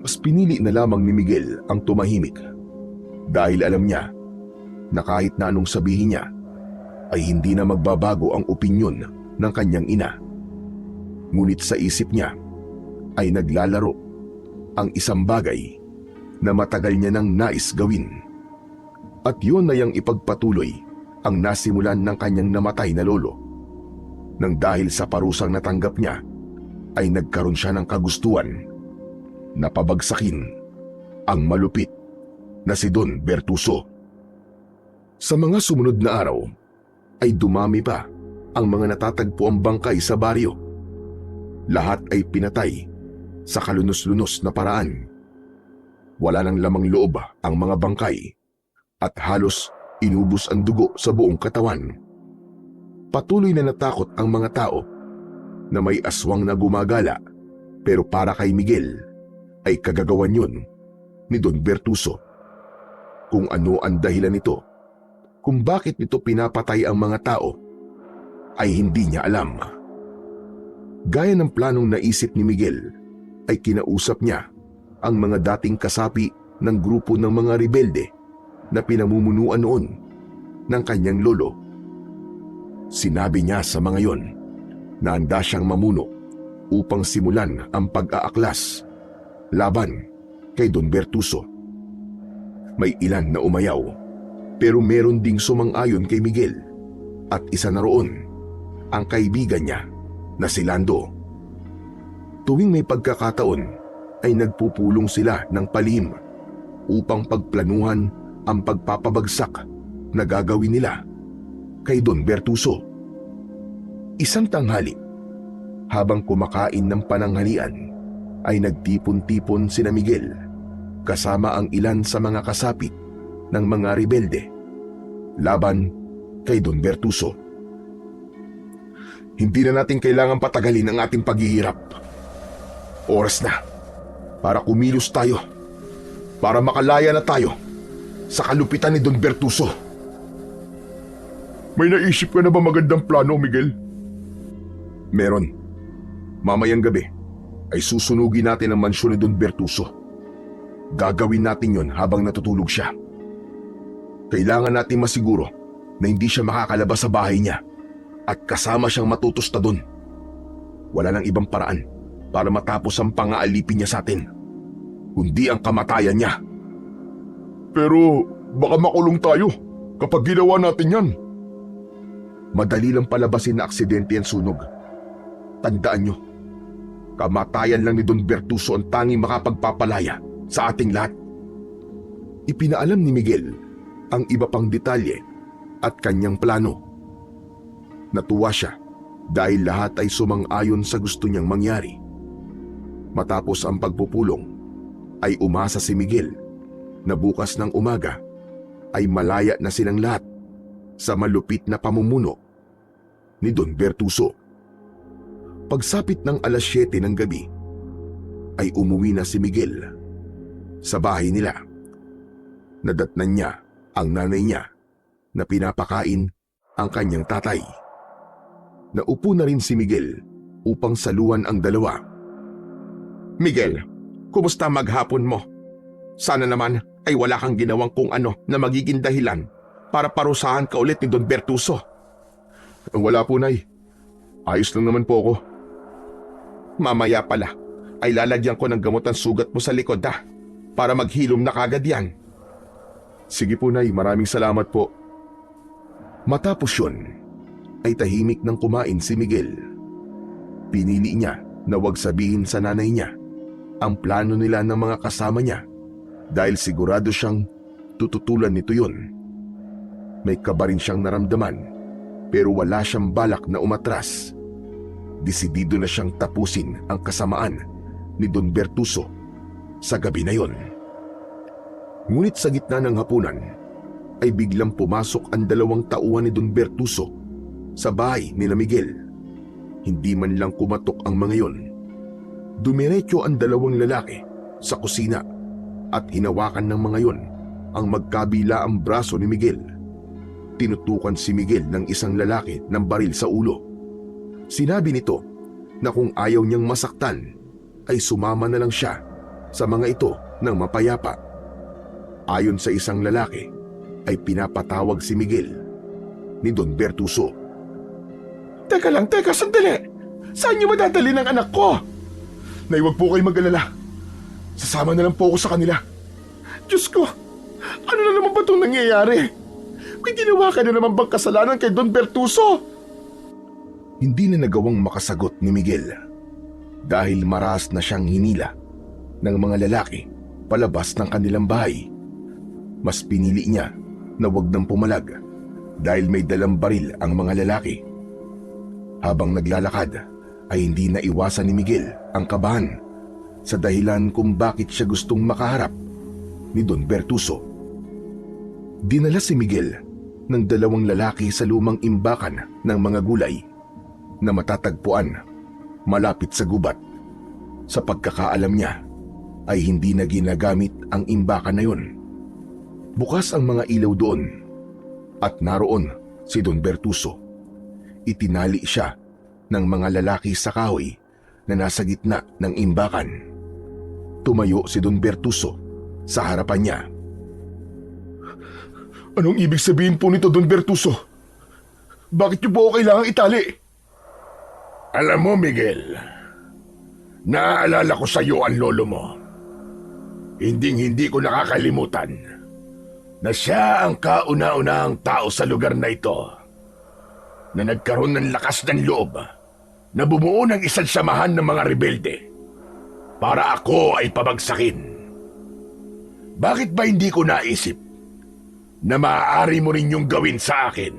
Mas pinili na lamang ni Miguel ang tumahimik dahil alam niya na kahit na anong sabihin niya ay hindi na magbabago ang opinyon ng kanyang ina. Ngunit sa isip niya ay naglalaro ang isang bagay na matagal niya nang nais gawin. At yun na yang ipagpatuloy ang nasimulan ng kanyang namatay na lolo. Nang dahil sa parusang natanggap niya ay nagkaroon siya ng kagustuhan na pabagsakin ang malupit na si Don Bertuso. Sa mga sumunod na araw ay dumami pa ang mga natatagpuang bangkay sa baryo. Lahat ay pinatay sa kalunos-lunos na paraan. Wala nang lamang loob ang mga bangkay at halos inubos ang dugo sa buong katawan. Patuloy na natakot ang mga tao na may aswang na gumagala, pero para kay Miguel ay kagagawan yun ni Don Bertuso. Kung ano ang dahilan nito, kung bakit nito pinapatay ang mga tao, ay hindi niya alam. Gaya ng planong naisip ni Miguel, ay kinausap niya ang mga dating kasapi ng grupo ng mga rebelde na pinamumunuan noon ng kanyang lolo. Sinabi niya sa mga yon na handa siyang mamuno upang simulan ang pag-aaklas laban kay Don Bertuso. May ilan na umayaw, pero meron ding sumang-ayon kay Miguel at isa na roon ang kaibigan niya na si Lando. Tuwing may pagkakataon ay nagpupulong sila ng palihim upang pagplanuhan ang pagpapabagsak na gagawin nila kay Don Bertuso. Isang tanghali, habang kumakain ng pananghalian, ay nagtipon-tipon sina Miguel kasama ang ilan sa mga kasapit ng mga rebelde laban kay Don Bertuso. Hindi na natin kailangan patagalin ang ating paghihirap. Oras na para kumilos tayo, para makalaya na tayo sa kalupitan ni Don Bertuso. May naisip ka na ba magandang plano, Miguel? Meron. Mamayang gabi ay susunugin natin ang mansyon ni Don Bertuso. Gagawin natin yon habang natutulog siya. Kailangan natin masiguro na hindi siya makakalabas sa bahay niya at kasama siyang matutusta doon. Wala nang ibang paraan para matapos ang pang-aalipin niya sa atin, kundi ang kamatayan niya. Pero baka makulong tayo kapag ginawa natin yan. Madali lang palabasin na aksidente ang sunog. Tandaan nyo, kamatayan lang ni Don Bertuso ang tanging makapagpapalaya sa ating lahat. Ipinaalam ni Miguel ang iba pang detalye at kanyang plano. Natuwa siya dahil lahat ay sumang-ayon sa gusto niyang mangyari. Matapos ang pagpupulong, ay umasa si Miguel na bukas ng umaga ay malaya na silang lahat sa malupit na pamumuno ni Don Bertuso. Pagsapit ng alas 7 ng gabi, ay umuwi na si Miguel sa bahay nila. Nadatnan niya ang nanay niya na pinapakain ang kanyang tatay. Naupo na rin si Miguel upang saluhan ang dalawa. Miguel, kumusta maghapon mo? Sana naman ay wala kang ginawang kung ano na magiging dahilan para parusahan ka ulit ni Don Bertuso. Wala po, Nay. Ayos lang naman po ako. Mamaya pala ay lalagyan ko ng gamot ang sugat mo sa likod para maghilom na kagad yan. Sige po, Nay. Maraming salamat po. Matapos yun, ay tahimik nang kumain si Miguel. Pinili niya na wag sabihin sa nanay niya ang plano nila ng mga kasama niya dahil sigurado siyang tututulan nito yun. May kaba rin siyang naramdaman pero wala siyang balak na umatras. Desidido na siyang tapusin ang kasamaan ni Don Bertuso sa gabi na yon. Ngunit sa gitna ng hapunan ay biglang pumasok ang dalawang tauhan ni Don Bertuso sa bahay nila Miguel. Hindi man lang kumatok ang mga yon. Dumiretso ang dalawang lalaki sa kusina at hinawakan ng mga yon ang magkabila ang braso ni Miguel. Tinutukan si Miguel ng isang lalaki ng baril sa ulo. Sinabi nito na kung ayaw niyang masaktan ay sumama na lang siya sa mga ito ng mapayapa. Ayon sa isang lalaki ay pinapatawag si Miguel ni Don Bertuso. Teka, sandali. Saan niyo madadali ng anak ko? Nay, wag po kayo mag-alala. Sasama na lang po ako sa kanila. Diyos ko, ano na naman ba itong nangyayari? May ginawa ka na naman bang kasalanan kay Don Bertuso? Hindi na nagawang makasagot ni Miguel dahil maras na siyang hinila ng mga lalaki palabas ng kanilang bahay. Mas pinili niya na wag nang pumalag dahil may dalang baril ang mga lalaki. Habang naglalakad ay hindi na iwasan ni Miguel ang kabahan sa dahilan kung bakit siya gustong makaharap ni Don Bertuso. Dinala si Miguel ng dalawang lalaki sa lumang imbakan ng mga gulay na matatagpuan malapit sa gubat. Sa pagkakaalam niya ay hindi na ginagamit ang imbakan na yun. Bukas ang mga ilaw doon at naroon si Don Bertuso. Itinali siya ng mga lalaki sa kahoy na nasa gitna ng imbakan. Tumayo si Don Bertuso sa harapan niya. Anong ibig sabihin po nito, Don Bertuso? Bakit niyo po ako kailangang itali? Alam mo, Miguel, naaalala ko sa iyo ang lolo mo. Hinding-hindi ko nakakalimutan na siya ang kauna-unahang tao sa lugar na ito na nagkaroon ng lakas ng loob na bumuo ng isang samahan ng mga rebelde para ako ay pabagsakin. Bakit ba hindi ko naisip na maaari mo rin yung gawin sa akin?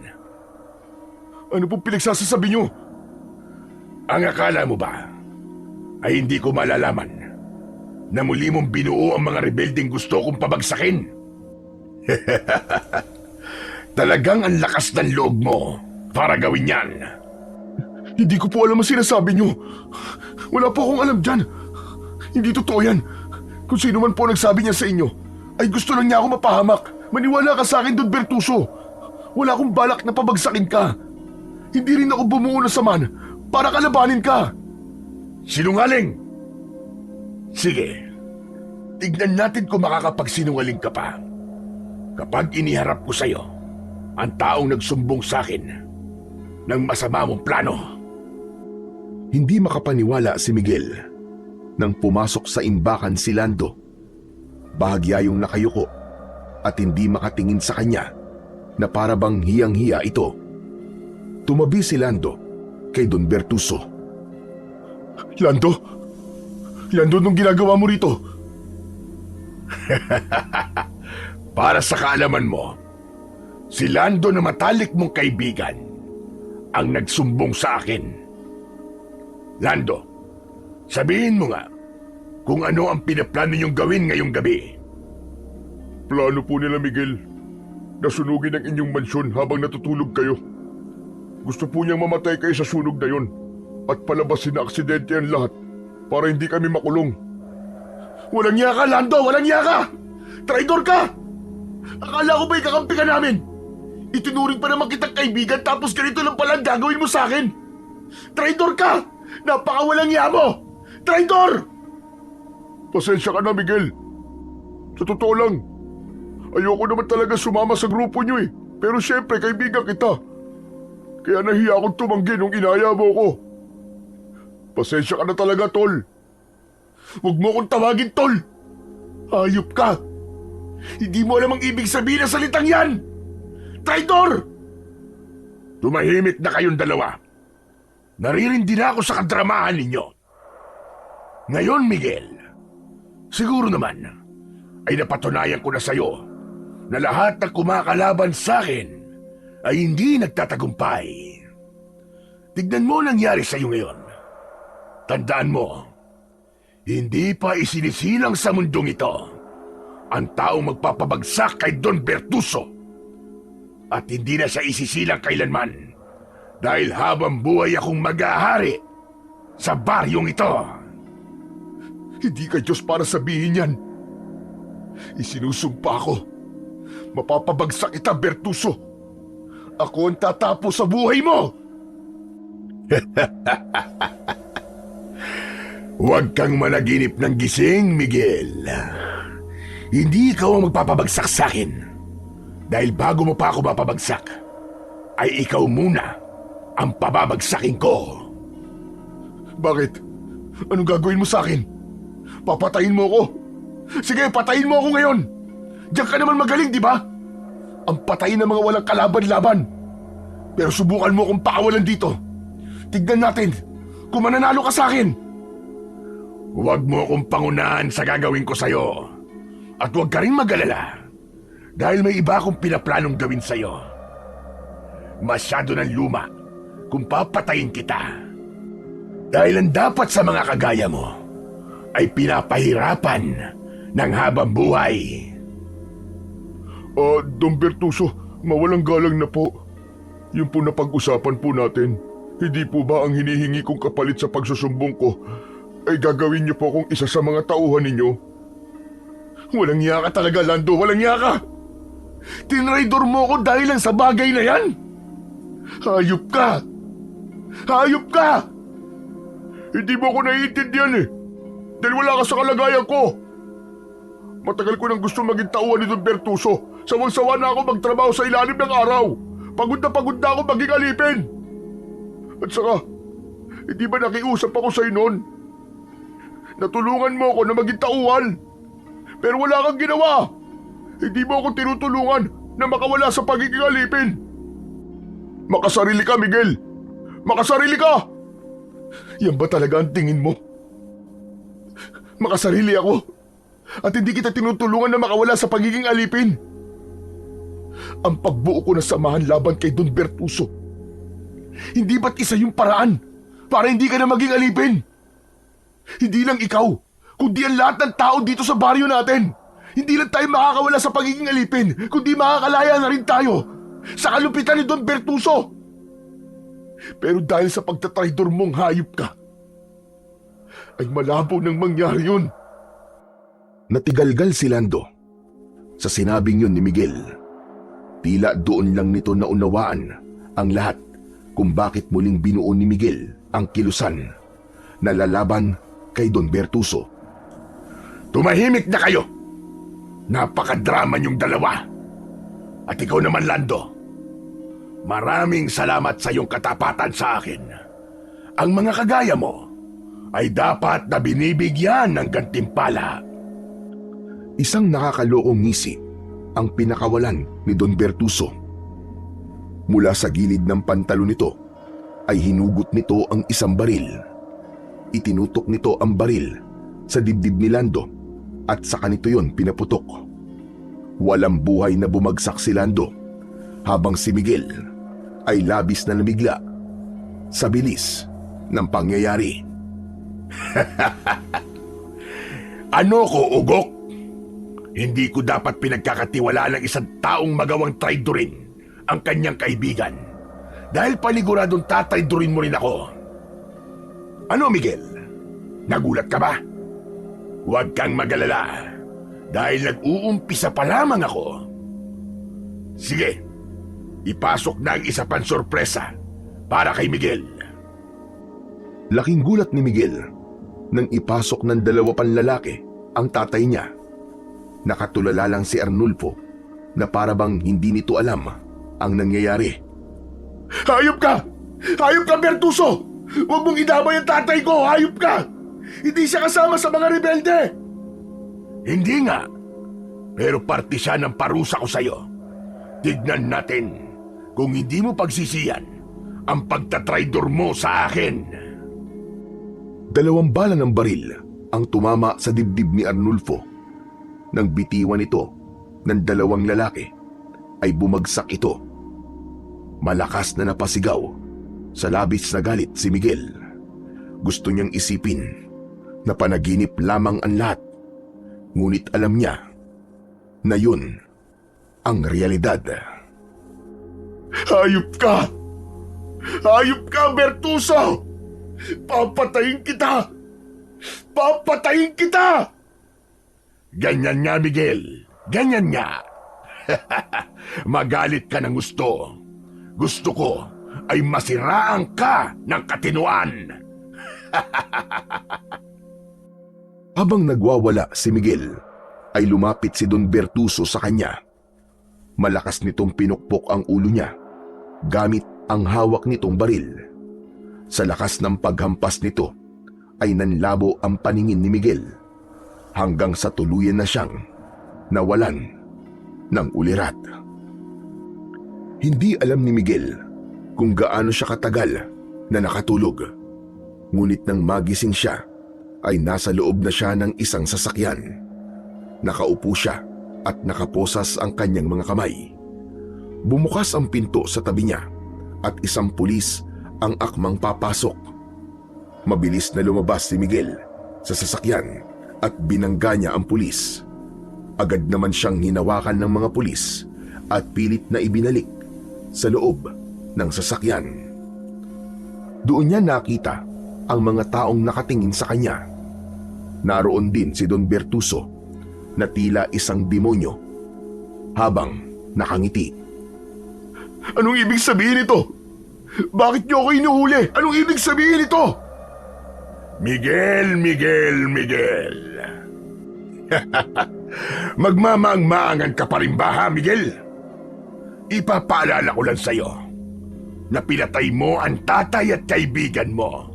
Ano pong pinagsasasabi niyo? Ang akala mo ba ay hindi ko malalaman na muli mong binuo ang mga rebeldeng gusto kong pabagsakin? Talagang ang lakas ng loob mo para gawin yan. Hindi ko po alam ang sinasabi niyo. Wala po akong alam dyan. Hindi totoo yan. Kung sino man po nagsabi niya sa inyo, ay gusto lang niya ako mapahamak. Maniwala ka sa akin, Don Bertuso. Wala akong balak na pabagsakin ka. Hindi rin ako bumuo ng saman para kalabanin ka. Sinungaling! Sige, tignan natin kung makakapagsinungaling ka pa. Kapag iniharap ko sa'yo ang taong nagsumbong sa akin ng masama mong plano. Hindi makapaniwala si Miguel nang pumasok sa imbakan si Lando. Bahagya yung nakayuko at hindi makatingin sa kanya na para bang hiyang-hiya ito. Tumabi si Lando kay Don Bertuso. Lando? Lando, nung ginagawa mo rito? Para sa kaalaman mo, si Lando na matalik mong kaibigan ang nagsumbong sa akin. Lando, sabihin mo nga kung ano ang pinaplano niyong gawin ngayong gabi. Plano po nila, Miguel, na sunugin ang inyong mansyon habang natutulog kayo. Gusto po niyang mamatay kayo sa sunog na yon at palabasin na aksidente ang lahat para hindi kami makulong. Walang niya ka, Lando! Walang niya ka! Traidor ka! Akala ko ba'y kakampi ka namin? Itinuring pa naman kitang kaibigan tapos ganito lang pala ang gagawin mo sa akin? Traidor ka! Napakawalang niya mo! Traidor! Pasensya ka na, Miguel. Sa totoo lang, ayoko naman talaga sumama sa grupo niyo eh. Pero syempre, kaibigan kita. Kaya nahiya akong tumanggi nung inaya mo ko. Pasensya ka na talaga, Tol. Huwag mo akong tawagin, Tol. Hayop ka. Hindi mo alam ang ibig sabihin ng salitang yan. Traidor! Tumahimik na kayong dalawa. Naririndi na ako sa kadramahan ninyo. Ngayon, Miguel, siguro naman ay napatunayan ko na sa'yo na lahat ng kumakalaban sa akin ay hindi nagtatagumpay. Tignan mo ang nangyari sa'yo ngayon. Tandaan mo, hindi pa isinisilang sa mundong ito ang taong magpapabagsak kay Don Bertuso. At hindi na siya isisilang kailanman dahil habang buhay akong mag-ahari sa baryong ito. Hindi ka Diyos para sabihin yan. Isinusumpa ko. Mapapabagsak kita, Bertuso. Ako ang tatapos sa buhay mo. Huwag kang managinip ng gising, Miguel. Hindi ikaw ang magpapabagsak sa akin. Dahil bago mo pa ako mapabagsak, ay ikaw muna ang pababagsakin ko. Bakit? Anong gagawin mo sa akin? Papatayin mo ako? Sige, patayin mo ako ngayon. Diyan ka naman magaling, di ba? Ang patayin ng mga walang kalaban-laban. Pero subukan mo akong pakawalan dito. Tignan natin kung mananalo ka sa akin. Huwag mo akong pangunahan sa gagawin ko sa'yo. At huwag ka rin mag-alala. Dahil may iba akong pinaplanong gawin sa'yo. Masyado ng luma kung papatayin kita. Dahil ang dapat sa mga kagaya mo ay pinapahirapan ng habang buhay. Don Bertuso, mawalang galang na po. Yung po napag-usapan po natin. Hindi po ba ang hinihingi kong kapalit sa pagsusumbong ko ay gagawin niyo po akong isa sa mga tauhan ninyo? Walang iya ka talaga, Lando. Walang iya ka. Tinraidor mo ako dahil lang sa bagay na yan. Hayop ka. Hayop ka. Hindi mo ako naiintindihan eh. Dahil wala ka sa kalagayan ko. Matagal ko nang gusto maging tauhan ni Don Bertuso. Sawang-sawa na ako magtrabaho sa ilalim ng araw. Pagod na ako maging alipin. At saka, hindi ba nakiusap ako sa'yo noon? Natulungan mo ako na maging tauhan. Pero wala kang ginawa. Hindi mo ako tinutulungan na makawala sa pagiging alipin. Makasarili ka, Miguel. Makasarili ka! Yan ba talaga ang tingin mo? Makasarili ako at hindi kita tinutulungan na makawala sa pagiging alipin. Ang pagbuo ko ng samahan laban kay Don Bertuso, hindi ba't isa yung paraan para hindi ka na maging alipin? Hindi lang ikaw, kundi ang lahat ng tao dito sa baryo natin. Hindi lang tayo makakawala sa pagiging alipin, kundi makakalaya na rin tayo sa kalupitan ni Don Bertuso. Pero dahil sa pagtatraidor mong hayop ka, ay malabo nang mangyari yun. Natigalgal si Lando sa sinabing yun ni Miguel. Tila doon lang nito naunawaan ang lahat kung bakit muling binuo ni Miguel ang kilusan na lalaban kay Don Bertuso. Tumahimik na kayo! Napakadrama niyong dalawa. At ikaw naman, Lando. Maraming salamat sa iyong katapatan sa akin. Ang mga kagaya mo ay dapat na binibigyan ng gantimpala. Isang nakakalokong ngisi ang pinakawalan ni Don Bertuso. Mula sa gilid ng pantalon nito ay hinugot nito ang isang baril. Itinutok nito ang baril sa dibdib ni Lando at sa kanito yon pinaputok. Walang buhay na bumagsak si Lando habang si Miguel ay labis na namigla sa bilis ng pangyayari. Ano ko, ugok? Hindi ko dapat pinagkakatiwalaan ng isang taong magawang traidorin ang kanyang kaibigan. Dahil paniguradong tatraidorin mo rin ako. Ano, Miguel? Nagulat ka ba? Huwag kang magalala. Dahil nag-uumpisa pa lamang ako. Sige, ipasok na ang isa pang sorpresa para kay Miguel. Laking gulat ni Miguel nang ipasok ng dalawa pang lalaki ang tatay niya. Nakatulala lang si Arnulfo na parabang hindi nito alam ang nangyayari. Hayop ka! Hayop ka, Bertuso! Huwag mong idamay ang tatay ko! Hayop ka! Hindi siya kasama sa mga rebelde! Hindi nga. Pero parte siya ng parusa ko sa'yo. Tignan natin kung hindi mo pagsisiyan ang pagtatraidor mo sa akin. 2 bala ng baril ang tumama sa dibdib ni Arnulfo. Nang bitiwan ito ng 2 lalaki ay bumagsak ito. Malakas na napasigaw sa labis na galit si Miguel. Gusto niyang isipin na panaginip lamang ang lahat. Ngunit alam niya na yun ang realidad. Hayop ka! Hayop ka, Bertuso! Papatayin kita! Papatayin kita! Ganyan nga, Miguel. Ganyan nga. Magalit ka ng gusto. Gusto ko ay masiraan ka ng katinuan. Habang nagwawala si Miguel, ay lumapit si Don Bertuso sa kanya. Malakas nitong pinukpok ang ulo niya gamit ang hawak nitong baril. Sa lakas ng paghampas nito ay nanlabo ang paningin ni Miguel hanggang sa tuluyan na siyang nawalan ng ulirat. Hindi alam ni Miguel kung gaano siya katagal na nakatulog. Ngunit nang magising siya, ay nasa loob na siya ng isang sasakyan. Nakaupo siya at nakaposas ang kanyang mga kamay. Bumukas ang pinto sa tabi niya at isang pulis ang akmang papasok. Mabilis na lumabas si Miguel sa sasakyan at binangga niya ang pulis. Agad naman siyang hinawakan ng mga pulis at pilit na ibinalik sa loob ng sasakyan. Doon niya nakita ang mga taong nakatingin sa kanya. Naroon din si Don Bertuso na tila isang demonyo habang nakangiti. Anong ibig sabihin ito? Bakit niyo ako inuhuli? Anong ibig sabihin ito? Miguel, Miguel, Miguel. Magmamaang-maangan ka pa rin ba, ha, Miguel? Ipapaalala ko lang sa'yo na pinatay mo ang tatay at kaibigan mo.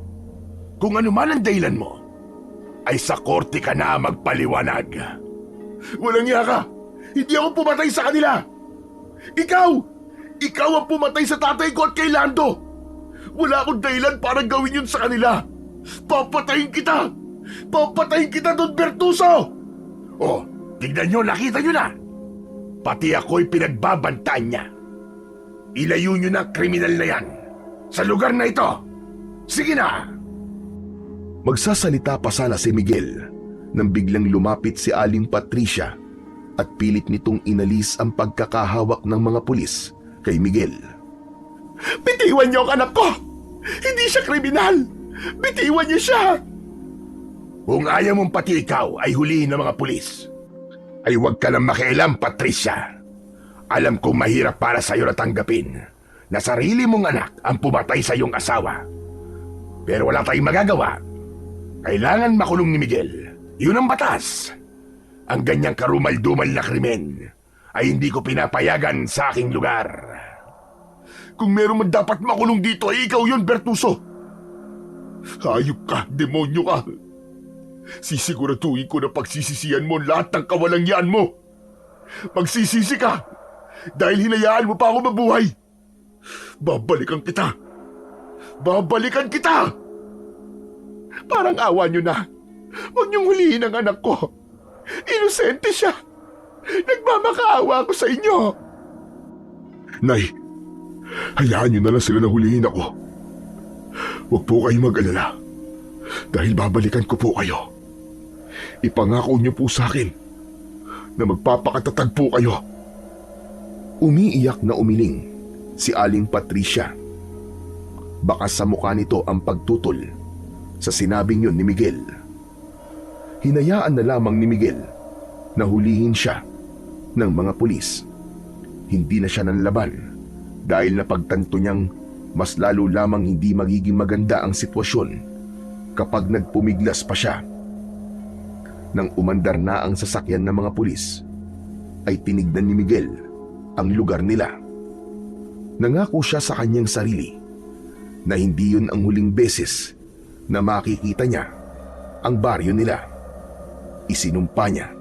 Kung ano man ang dahilan mo, ay sa korte ka na magpaliwanag. Walang iya ka! Hindi ako pumatay sa kanila! Ikaw! Ikaw ang pumatay sa tatay ko at kay Lando! Wala akong dahilan para gawin yun sa kanila! Papatayin kita! Papatayin kita, Don Bertuso! Oh, tignan nyo, nakita nyo na! Pati ako'y pinagbabantaan niya. Ilayo nyo na ang kriminal na yan sa lugar na ito! Sige na! Magsasalita pa sana si Miguel nang biglang lumapit si Aling Patricia at pilit nitong inalis ang pagkakahawak ng mga pulis kay Miguel. Bitiwan niyo ang anak ko! Hindi siya kriminal! Bitiwan niyo siya! Kung ayaw mong pati ikaw ay huliin ng mga pulis, ay huwag ka nang makialam, Patricia. Alam kong mahirap para sa'yo na tanggapin na sarili mong anak ang pumatay sa iyong asawa. Pero wala tayong magagawa. Kailangan makulong ni Miguel. Yun ang batas. Ang ganyang karumal-dumal na krimen ay hindi ko pinapayagan sa aking lugar. Kung meron man dapat makulong dito ay ikaw yun, Bertuso. Hayop ka, demonyo ka. Sisiguraduhin ko na pagsisisihan mo lahat ng kawalangyaan mo. Magsisisi ka dahil hinayaan mo pa ako mabuhay. Babalikan kita. Babalikan kita! Parang awa nyo na. Huwag niyong hulihin ang anak ko. Inosente siya. Nagmamakaawa ako sa inyo. Nay, hayaan nyo na lang sila na hulihin ako. Huwag po kayong mag-alala. Dahil babalikan ko po kayo. Ipangako niyo po sa akin na magpapakatatag po kayo. Umiiyak na umiling si Aling Patricia. Baka sa mukha nito ang pagtutol sa sinabing yun ni Miguel. Hinayaan na lamang ni Miguel na hulihin siya ng mga pulis. Hindi na siya nanlaban dahil napagtanto niyang mas lalo lamang hindi magiging maganda ang sitwasyon kapag nagpumiglas pa siya. Nang umandar na ang sasakyan ng mga pulis, ay tinignan ni Miguel ang lugar nila. Nangako siya sa kanyang sarili na hindi yun ang huling beses na makikita niya ang baryo nila. Isinumpa niya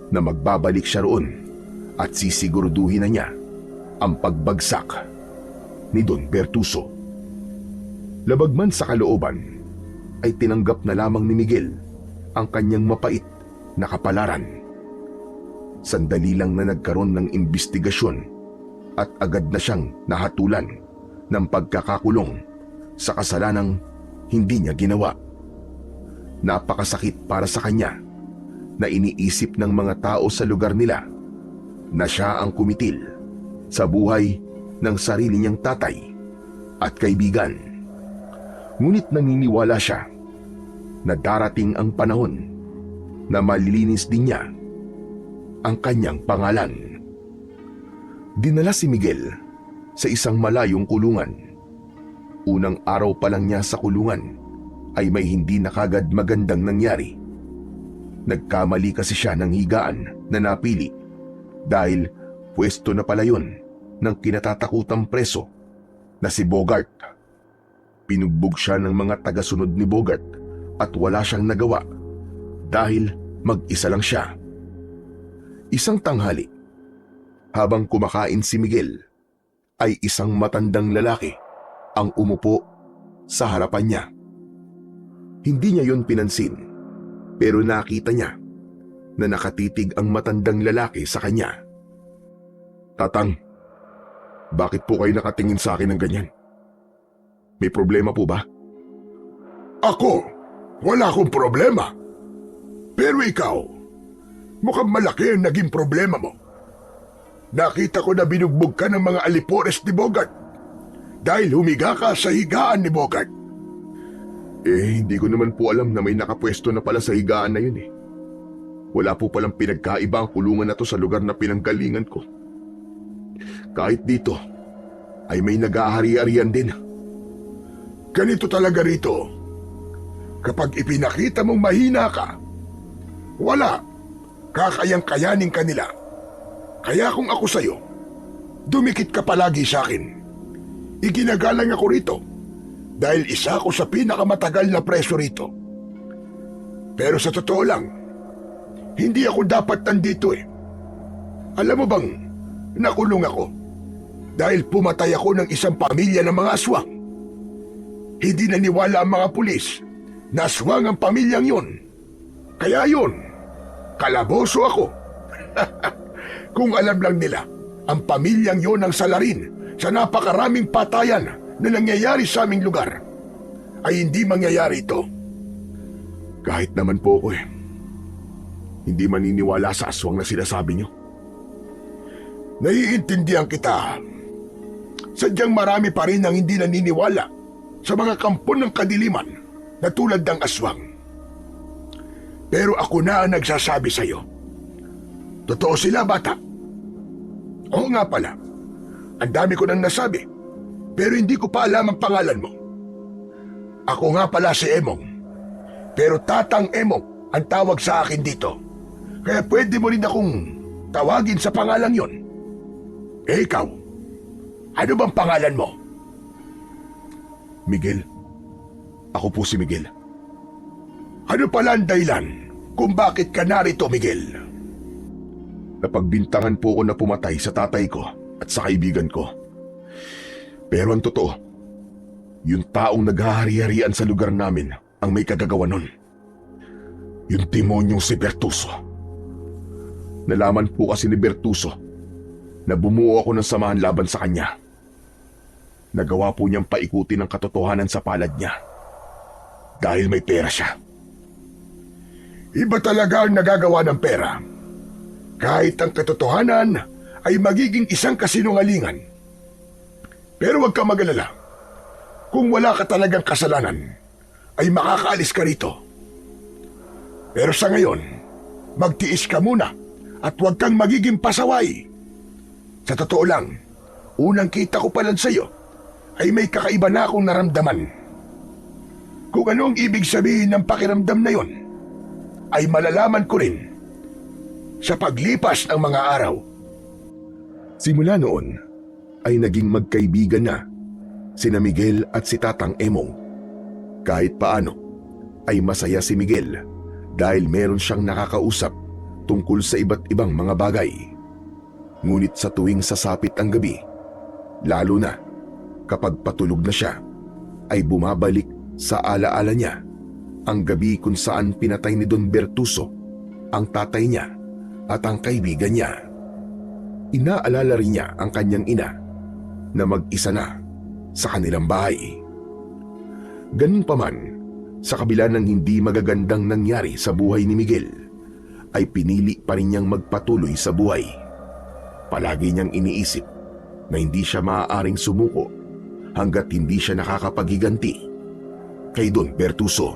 na magbabalik siya roon at sisiguraduhin na niya ang pagbagsak ni Don Bertuso. Labagman sa kalooban, ay tinanggap na lamang ni Miguel ang kanyang mapait na kapalaran. Sandali lang na nagkaroon ng imbestigasyon at agad na siyang nahatulan ng pagkakakulong sa kasalanang hindi niya ginawa. Napakasakit para sa kanya na iniisip ng mga tao sa lugar nila na siya ang kumitil sa buhay ng sarili niyang tatay at kaibigan. Ngunit naniniwala siya na darating ang panahon na malilinis din niya ang kanyang pangalan. Dinala si Miguel sa isang malayong kulungan. Unang araw pa lang niya sa kulungan ay may hindi na kagad magandang nangyari. Nagkamali kasi siya ng higaan na napili dahil pwesto na pala yun ng kinatatakutang preso na si Bogart. Pinugbog siya ng mga tagasunod ni Bogart at wala siyang nagawa dahil mag-isa lang siya. Isang tanghali, habang kumakain si Miguel, ay isang matandang lalaki ang umupo sa harapan niya. Hindi niya yon pinansin, pero nakita niya na nakatitig ang matandang lalaki sa kanya. "Tatang, bakit po kayo nakatingin sa akin ng ganyan? May problema po ba?" Ako, wala akong problema. Pero ikaw, mukhang malaki ang naging problema mo. Nakita ko na binugbog ka ng mga alipores ni Bogart dahil humiga ka sa higaan ni Bogart. Hindi ko naman po alam na may nakapwesto na pala sa higaan na yun eh. Wala po palang pinagkaiba ang kulungan na to sa lugar na pinanggalingan ko. Kahit dito, ay may nag-ahari-arian din. Ganito talaga rito. Kapag ipinakita mong mahina ka, wala, kakayang-kayanin ka nila. Kaya kung ako sa'yo, dumikit ka palagi sa akin. Iginagalang ako rito dahil isa ako sa pinakamatagal na preso rito. Pero sa totoo lang, hindi ako dapat nandito eh. Alam mo bang, nakulong ako dahil pumatay ako ng isang pamilya ng mga aswang. Hindi naniwala ang mga pulis na aswang ang pamilyang yun. Kaya yun, kalaboso ako. Kung alam lang nila, ang pamilyang yon ang salarin sa napakaraming patayan na nangyayari sa aming lugar, ay hindi mangyayari ito. Kahit naman po ko hindi maniniwala sa aswang na sinasabi niyo. Naiintindihan kita. Sadyang marami pa rin ang hindi naniniwala sa mga kampon ng kadiliman na tulad ng aswang. Pero ako na ang nagsasabi sa'yo. Totoo sila, bata. Oo nga pala. Ang dami ko nang nasabi, pero hindi ko pa alam ang pangalan mo. Ako nga pala si Emong. Pero Tatang Emong ang tawag sa akin dito. Kaya pwede mo rin akong tawagin sa pangalang yon. Eh ikaw, ano bang pangalan mo? Miguel. Ako po si Miguel. Ano pala ang dahilan kung bakit ka narito, Miguel? Napagbintangan po ako na pumatay sa tatay ko at sa kaibigan ko. Pero ang totoo, yung taong naghahari-harian sa lugar namin ang may kagagawa nun. Yung demonyong si Bertuso. Nalaman po kasi ni Bertuso na bumuo ako ng samahan laban sa kanya. Nagawa po niyang paikutin ang katotohanan sa palad niya. Dahil may pera siya. Iba talaga ang nagagawa ng pera. Kahit ang katotohanan ay magiging isang kasinungalingan. Pero huwag ka mag-alala. Kung wala ka talagang kasalanan, ay makakaalis ka rito. Pero sa ngayon, magtiis ka muna at huwag kang magiging pasaway. Sa totoo lang, unang kita ko pa lang sa'yo ay may kakaiba na akong naramdaman. Kung ano ang ibig sabihin ng pakiramdam na yon, ay malalaman ko rin sa paglipas ng mga araw. Simula noon ay naging magkaibigan na sina Miguel at si Tatang Emong. Kahit paano ay masaya si Miguel dahil meron siyang nakakausap tungkol sa iba't ibang mga bagay. Ngunit sa tuwing sasapit ang gabi, lalo na kapag patulog na siya, ay bumabalik sa alaala niya ang gabi kung saan pinatay ni Don Bertuso ang tatay niya at ang kaibigan niya. Inaalala rin niya ang kanyang ina na mag-isa na sa kanilang bahay. Ganun pa man, sa kabila ng hindi magagandang nangyari sa buhay ni Miguel, ay pinili pa rin niyang magpatuloy sa buhay. Palagi niyang iniisip na hindi siya maaaring sumuko hanggat hindi siya nakakapaghiganti kay Don Bertuso.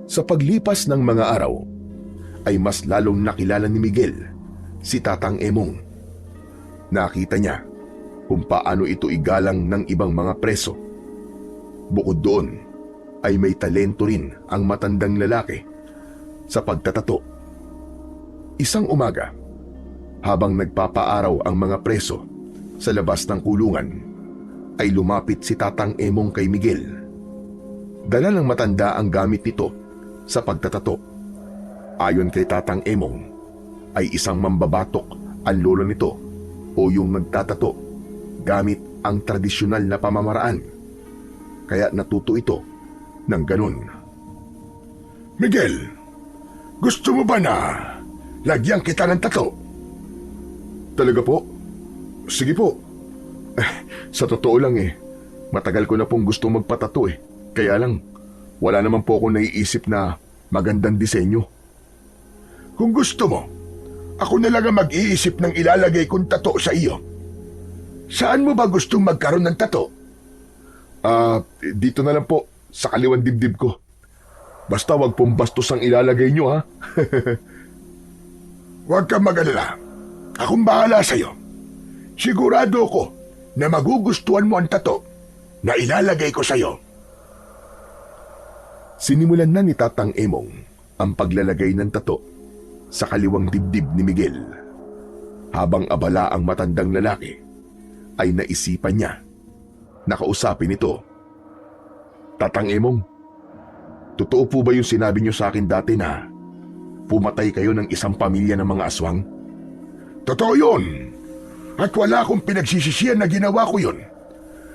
Sa paglipas ng mga araw, ay mas lalong nakilala ni Miguel si Tatang Emong. Nakita niya kung paano ito igalang ng ibang mga preso. Bukod doon, ay may talento rin ang matandang lalaki sa pagtatato. Isang umaga, habang nagpapaaraw ang mga preso sa labas ng kulungan, ay lumapit si Tatang Emong kay Miguel. Dala ng matanda ang gamit nito sa pagtatato. Ayon kay Tatang Emong, ay isang mambabatok ang lolo nito o yung nagtatato gamit ang tradisyonal na pamamaraan. Kaya natuto ito ng ganun. Miguel, gusto mo ba na lagyan kita ng tato? Talaga po? Sige po. Sa totoo lang matagal ko na pong gusto magpatato Kaya lang, wala naman po akong naiisip na magandang disenyo. Kung gusto mo, ako na lang ang mag-iisip ng ilalagay kong tato sa iyo. Saan mo ba gustong magkaroon ng tato? Dito na lang po, sa kaliwang dibdib ko. Basta wag pong bastos ang ilalagay nyo, ha? Huwag kang mag-alala. Akong bahala sa'yo. Sigurado ko na magugustuhan mo ang tato na ilalagay ko sa'yo. Sinimulan na ni Tatang Emong ang paglalagay ng tato sa kaliwang dibdib ni Miguel. Habang abala ang matandang lalaki, ay naisipan niya na kausapin ito. Tatang Emong, totoo po ba yung sinabi niyo sa akin dati na pumatay kayo ng isang pamilya ng mga aswang? Totoo yun. At wala akong pinagsisisihan na ginawa ko yun.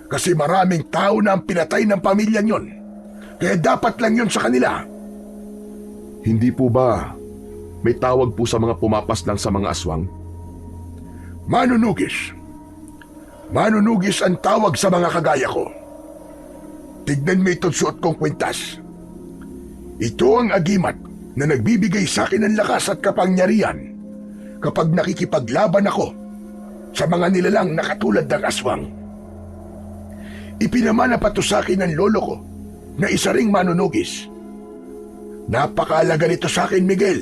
Kasi maraming tao na ang pinatay ng pamilyang yun. Kaya dapat lang yun sa kanila. Hindi po ba may tawag po sa mga pumapas lang sa mga aswang? Manunugis. Manunugis ang tawag sa mga kagaya ko. Tignan mo itong suot kong kwintas. Ito ang agimat na nagbibigay sa akin ng lakas at kapangyarihan kapag nakikipaglaban ako sa mga nilalang na katulad ng aswang. Ipinamana pa to sa akin ng lolo ko na isa ring manunugis. Napakahalaga nito sa akin, Miguel.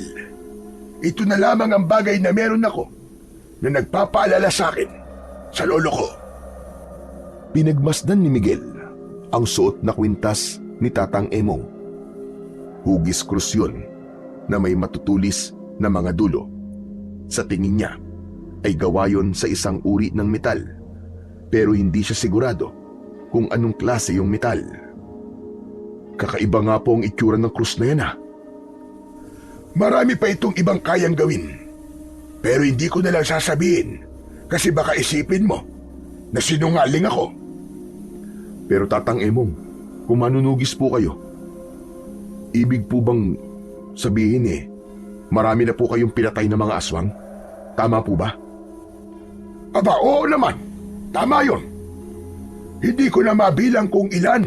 Ito na lamang ang bagay na meron ako na nagpapaalala sa akin sa lolo ko. Pinagmasdan ni Miguel ang suot na kwintas ni Tatang Emong. Hugis krus yun na may matutulis na mga dulo. Sa tingin niya ay gawa yun sa isang uri ng metal, pero hindi siya sigurado kung anong klase yung metal. Kakaiba nga po ang itsura ng krus na yan ha. Marami pa itong ibang kayang gawin. Pero hindi ko na lang sasabihin kasi baka isipin mo na sinungaling ako. Pero Tatang Emong, kung manunugis po kayo, ibig po bang sabihin marami na po kayong pinatay na mga aswang? Tama po ba? Aba, oo naman. Tama yun. Hindi ko na mabilang kung ilan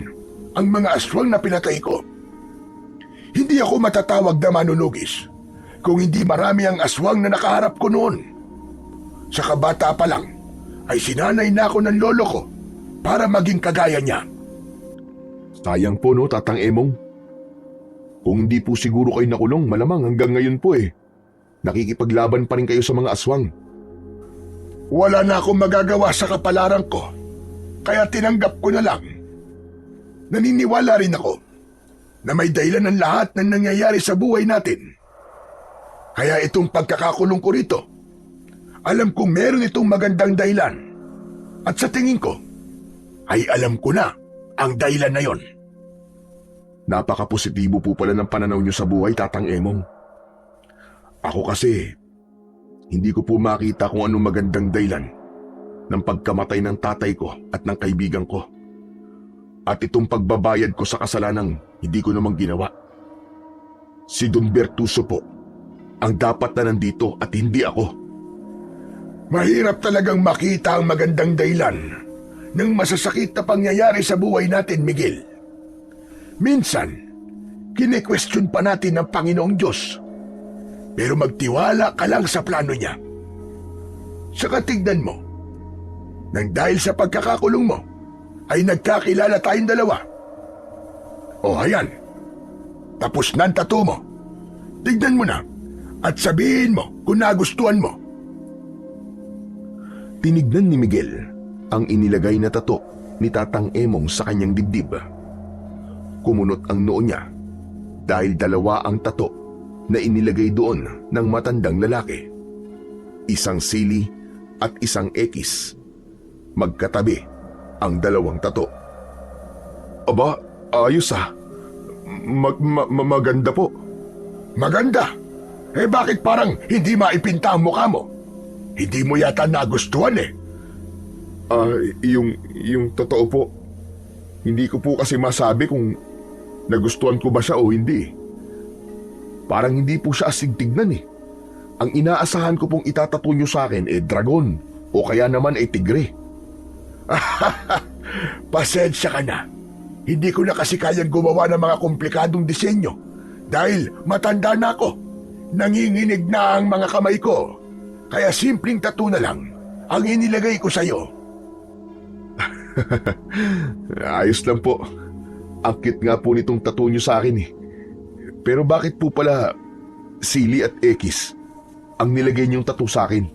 ang mga aswang na pinatay ko. Hindi ako matatawag na manunugis kung hindi marami ang aswang na nakaharap ko noon. Sa kabata pa lang ay sinanay na ako ng lolo ko para maging kagaya niya. Sayang po no, Tatang Emong. Kung hindi po siguro kayo nakulong, malamang hanggang ngayon po nakikipaglaban pa rin kayo sa mga aswang. Wala na akong magagawa sa kapalaran ko, kaya tinanggap ko na lang. Naniniwala rin ako na may dahilan ng lahat ng nangyayari sa buhay natin. Kaya itong pagkakakulong ko rito, alam kong meron itong magandang dahilan. At sa tingin ko, ay alam ko na ang dahilan na yon. Napaka-positibo po pala ng pananaw niyo sa buhay, Tatang Emong. Ako kasi, hindi ko po makita kung anong magandang dahilan ng pagkamatay ng tatay ko at ng kaibigan ko. At itong pagbabayad ko sa kasalanang hindi ko namang ginawa. Si Don Bertuso po ang dapat na nandito at hindi ako. Mahirap talagang makita ang magandang dahilan ng masasakit na pangyayari sa buhay natin, Miguel. Minsan, kine-question pa natin ng Panginoong Diyos. Pero magtiwala ka lang sa plano niya. Saka tignan mo, nang dahil sa pagkakakulong mo, ay nagkakilala tayong dalawa. O ayan, tapos na ang tattoo mo. Tignan mo na at sabihin mo kung nagustuhan mo. Tinignan ni Miguel ang inilagay na tato ni Tatang Emong sa kanyang dibdib. Kumunot ang noo niya dahil dalawa ang tato na inilagay doon ng matandang lalaki. Isang sili at isang X. Magkatabi ang dalawang tato. Aba, ayos maganda po. Maganda? Bakit parang hindi maipinta ang mukha mo? Hindi mo yata nagustuhan Yung totoo po. Hindi ko po kasi masabi kung nagustuhan ko ba siya o hindi. Parang hindi po siya asig tignan Ang inaasahan ko pong itatato nyo sa akin dragon o kaya naman tigre. Pasensya ka na. Hindi ko na kasi kayang gumawa ng mga komplikadong disenyo dahil matanda na ako. Nanginginig na ang mga kamay ko. Kaya simpleng tattoo na lang ang inilagay ko sa'yo. Ayos lang po. Ang cute nga po nitong tattoo nyo sa akin Pero bakit po pala sili at X ang nilagay niyong tattoo sa akin?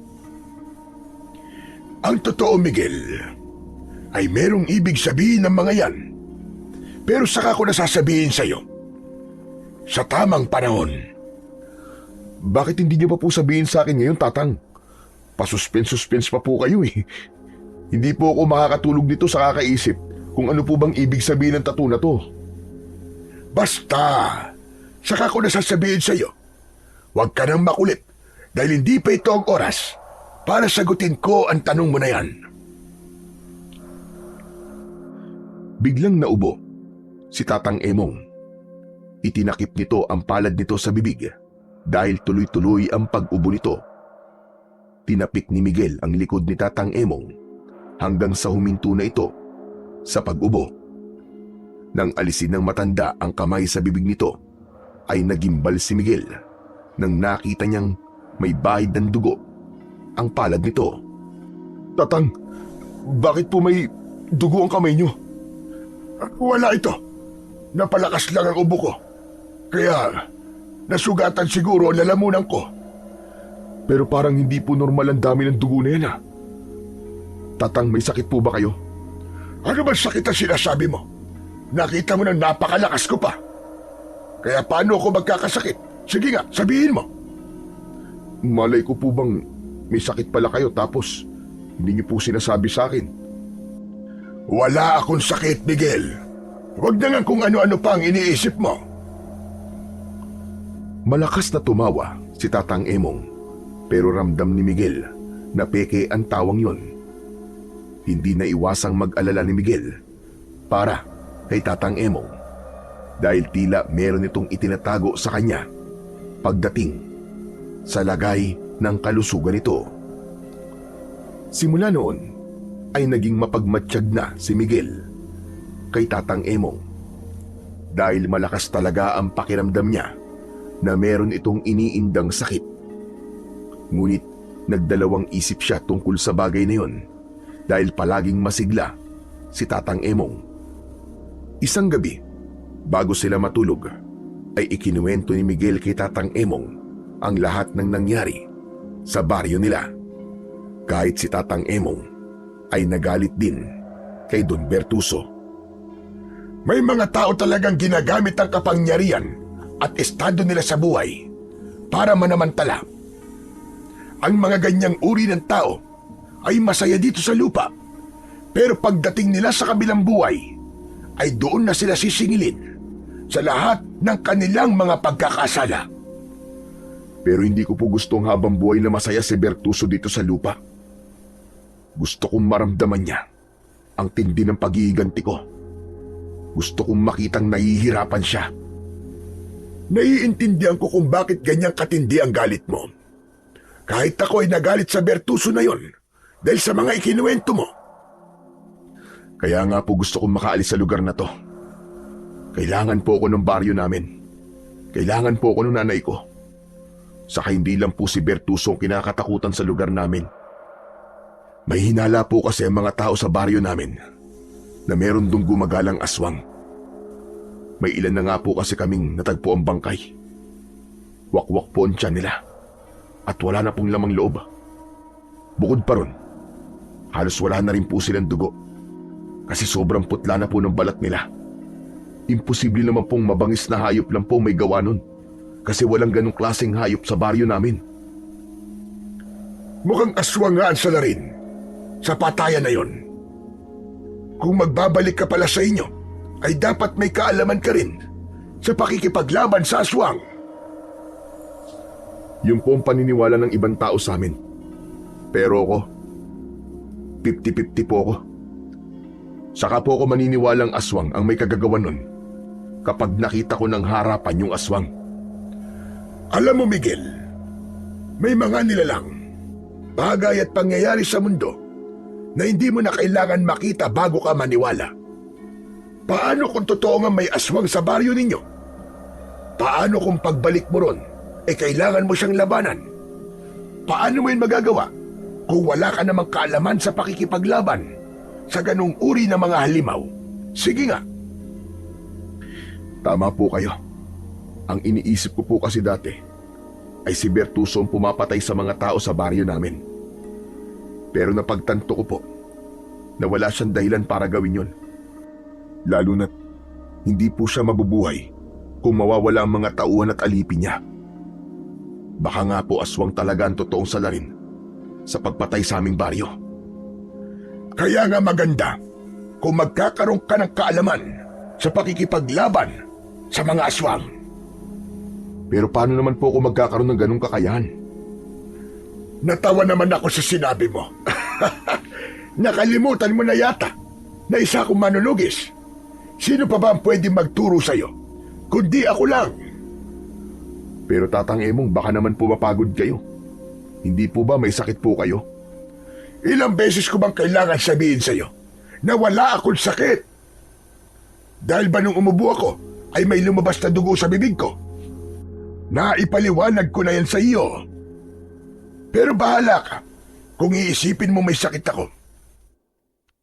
Ang totoo, Miguel, ay merong ibig sabihin ng mga yan. Pero saka ko nasasabihin sa'yo. Sa tamang panahon. Bakit hindi niyo pa po sabihin sa akin ngayon, Tatang? Pasuspense pa po kayo Hindi po ako makakatulog nito sa kakaisip kung ano po bang ibig sabihin ng tattoo na to. Basta, saka ko nasasabihin sa'yo. Huwag ka nang makulit dahil hindi pa ito ang oras para sagutin ko ang tanong mo na yan. Biglang naubo si Tatang Emong. Itinakip nito ang palad nito sa bibig dahil tuloy-tuloy ang pag-ubo nito. Tinapik ni Miguel ang likod ni Tatang Emong hanggang sa huminto na ito sa pag-ubo. Nang alisin ng matanda ang kamay sa bibig nito, ay nagimbal si Miguel nang nakita niyang may bahid ng dugo ang palad nito. Tatang, bakit po may dugo ang kamay niyo? Wala ito. Napalakas lang ang ubo ko. Kaya nasugatan siguro ang lalamunan ko. Pero parang hindi po normal ang dami ng dugo na yan Tatang, may sakit po ba kayo? Ano ba sakit ang sinasabi mo? Nakita mo na napakalakas ko pa. Kaya paano ako magkakasakit? Sige nga, sabihin mo. Malay ko po bang may sakit pala kayo tapos hindi niyo po sinasabi sa akin? Wala akong sakit, Miguel. Huwag na nga kung ano-ano pa ang iniisip mo. Malakas na tumawa si Tatang Emong, pero ramdam ni Miguel na peke ang tawang yon. Hindi na iwasang mag-alala ni Miguel para kay Tatang Emong dahil tila meron itong itinatago sa kanya pagdating sa lagay ng kalusugan nito. Simula noon ay naging mapagmatsyag na si Miguel kay Tatang Emong dahil malakas talaga ang pakiramdam niya na meron itong iniindang sakit. Ngunit nagdalawang isip siya tungkol sa bagay na yon dahil palaging masigla si Tatang Emong. Isang gabi, bago sila matulog, ay ikinuwento ni Miguel kay Tatang Emong ang lahat ng nangyari sa baryo nila. Kahit si Tatang Emong ay nagalit din kay Don Bertuso. May mga tao talagang ginagamit ang kapangyarihan at estado nila sa buhay para manamantala. Ang mga ganyang uri ng tao ay masaya dito sa lupa, pero pagdating nila sa kabilang buhay, ay doon na sila sisingilin sa lahat ng kanilang mga pagkakasala. Pero hindi ko po gustong habang buhay na masaya si Bertuso dito sa lupa. Gusto kong maramdaman niya ang tindi ng pag-iiganti ko. Gusto kong makitang nahihirapan siya. Naiintindihan ko kung bakit ganyang katindi ang galit mo. Kahit ako ay nagalit sa Bertuso na yon dahil sa mga ikinuwento mo. Kaya nga po gusto kong makaalis sa lugar na to. Kailangan po ako ng baryo namin. Kailangan po ako ng nanay ko. Saka hindi lang po si Bertuso ang kinakatakutan sa lugar namin. May hinala po kasi ang mga tao sa baryo namin na meron dong gumagalang aswang. May ilan na nga po kasi kaming natagpo ang bangkay. Wakwak po ang tiyan nila at wala na pong lamang loob. Bukod pa ron, halos wala na rin po silang dugo kasi sobrang putla na po ng balat nila. Imposible naman pong mabangis na hayop lang po may gawa nun kasi walang ganong klaseng hayop sa baryo namin. Mukhang aswang nga ang salarin sa patayan na yon. Kung magbabalik ka pala sa inyo, ay dapat may kaalaman ka rin sa pakikipaglaban sa aswang. Yung po ang paniniwala ng ibang tao sa amin. Pero ako, 50-50 po ako. Saka po ako maniniwalang aswang ang may kagagawan nun kapag nakita ko ng harapan yung aswang. Alam mo, Miguel, may mga nilalang, bagay at pangyayari sa mundo na hindi mo na kailangan makita bago ka maniwala. Paano kung totoo nga may aswang sa baryo ninyo? Paano kung pagbalik mo ron, kailangan mo siyang labanan? Paano mo yun magagawa kung wala ka namang kaalaman sa pakikipaglaban sa ganung uri ng mga halimaw? Sige nga. Tama po kayo. Ang iniisip ko po kasi dati ay si Bertuso ang pumapatay sa mga tao sa baryo namin. Pero napagtanto ko po na wala siyang dahilan para gawin yun. Lalo na't hindi po siya mabubuhay kung mawawala ang mga tauhan at alipin niya. Baka nga po aswang talaga ang totoong salarin sa pagpatay sa aming baryo. Kaya nga maganda kung magkakaroon ka ng kaalaman sa pakikipaglaban sa mga aswang. Pero paano naman po ako magkakaroon ng ganong kakayahan? Natawa naman ako sa sinabi mo. Nakalimutan mo na yata na isa akong manunugis. Sino pa ba ang pwedeng magturo sa'yo? Kundi ako lang. Pero Tatang Emong, baka naman po mapagod kayo. Hindi po ba may sakit po kayo? Ilang beses ko bang kailangan sabihin sa'yo na wala akong sakit? Dahil ba nung umubo ako ay may lumabas na dugo sa bibig ko? Naipaliwanag ko na yan sa iyo. Pero bahala ka kung iisipin mo may sakit ako.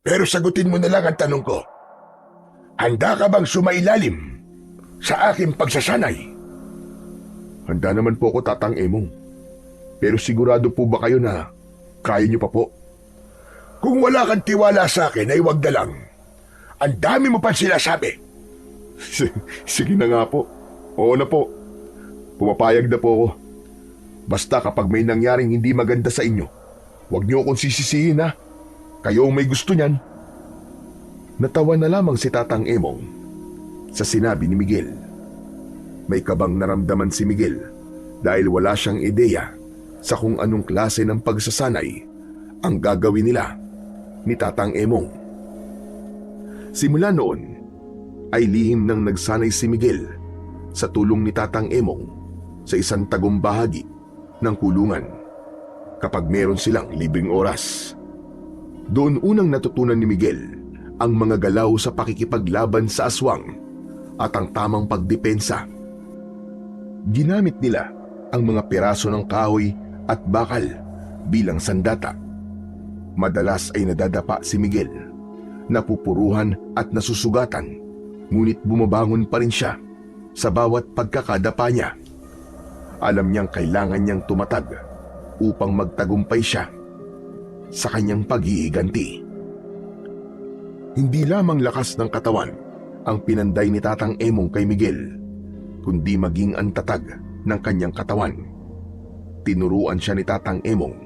Pero sagutin mo na lang ang tanong ko. Handa ka bang sumailalim sa aking pagsasanay? Handa naman po ako, Tatang Emong. Pero sigurado po ba kayo na kaya niyo pa po? Kung wala kang tiwala sa akin ay wag na lang. Ang dami mo pang sinasabi. Sige na nga po. Oo na po. Pumapayag na po ako. Basta kapag may nangyaring hindi maganda sa inyo, huwag niyo akong sisisihin ha. Kayo ang may gusto niyan. Natawa na lamang si Tatang Emong sa sinabi ni Miguel. May kabang naramdaman si Miguel dahil wala siyang ideya sa kung anong klase ng pagsasanay ang gagawin nila ni Tatang Emong. Simula noon ay lihim nang nagsanay si Miguel sa tulong ni Tatang Emong sa isang tagumpahagi ng kulungan kapag meron silang libreng oras. Doon unang natutunan ni Miguel ang mga galaw sa pakikipaglaban sa aswang at ang tamang pagdepensa. Ginamit nila ang mga piraso ng kahoy at bakal bilang sandata. Madalas ay nadadapa si Miguel, napupuruhan at nasusugatan, ngunit bumabangon pa rin siya sa bawat pagkakadapa niya. Alam niyang kailangan niyang tumatag upang magtagumpay siya sa kanyang pag-iiganti. Hindi lamang lakas ng katawan ang pinanday ni Tatang Emong kay Miguel, kundi maging ang tatag ng kanyang katawan. Tinuruan siya ni Tatang Emong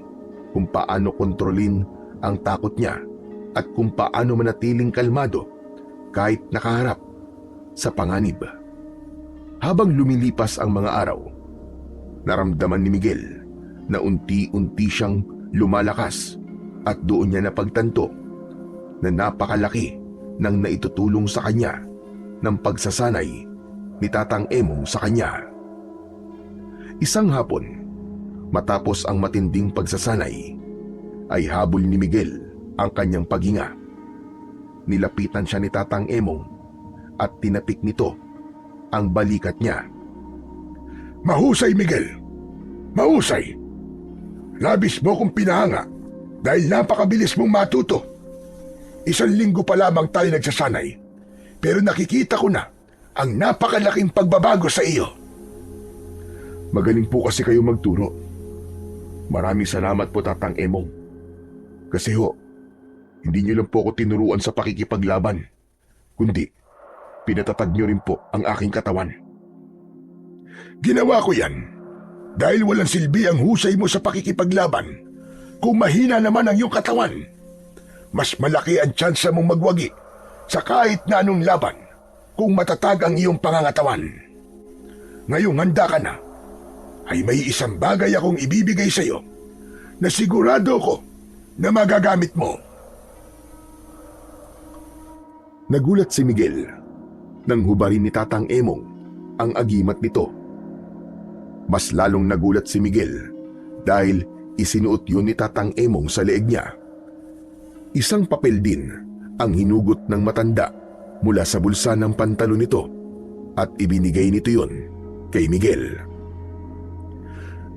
kung paano kontrolin ang takot niya at kung paano manatiling kalmado kahit nakaharap sa panganib. Habang lumilipas ang mga araw, naramdaman ni Miguel na unti-unti siyang lumalakas at doon niya napagtanto na napakalaki ng naitutulong sa kanya ng pagsasanay ni Tatang Emong sa kanya. Isang hapon, matapos ang matinding pagsasanay, ay habol ni Miguel ang kanyang paghinga. Nilapitan siya ni Tatang Emong at tinapik nito ang balikat niya. Mahusay, Miguel. Mahusay. Labis mo kong pinahanga dahil napakabilis mong matuto. 1 linggo pa lamang tayo nagsasanay, pero nakikita ko na ang napakalaking pagbabago sa iyo. Magaling po kasi kayo magturo. Maraming salamat po, Tatang Emong. Kasi hindi niyo lang po ako tinuruan sa pakikipaglaban, kundi pinatatag niyo rin po ang aking katawan. Ginawa ko yan dahil walang silbi ang husay mo sa pakikipaglaban. Kung mahina naman ang iyong katawan, mas malaki ang tsansa mong magwagi sa kahit na anong laban kung matatag ang iyong pangangatawan. Ngayong handa ka na, ay may isang bagay akong ibibigay sa iyo na sigurado ko na magagamit mo. Nagulat si Miguel nang hubarin ni Tatang Emong ang agimat nito. Mas lalong nagulat si Miguel dahil isinuot yun ni Tatang Emong sa leeg niya. Isang papel din ang hinugot ng matanda mula sa bulsa ng pantalon nito at ibinigay nito yun kay Miguel.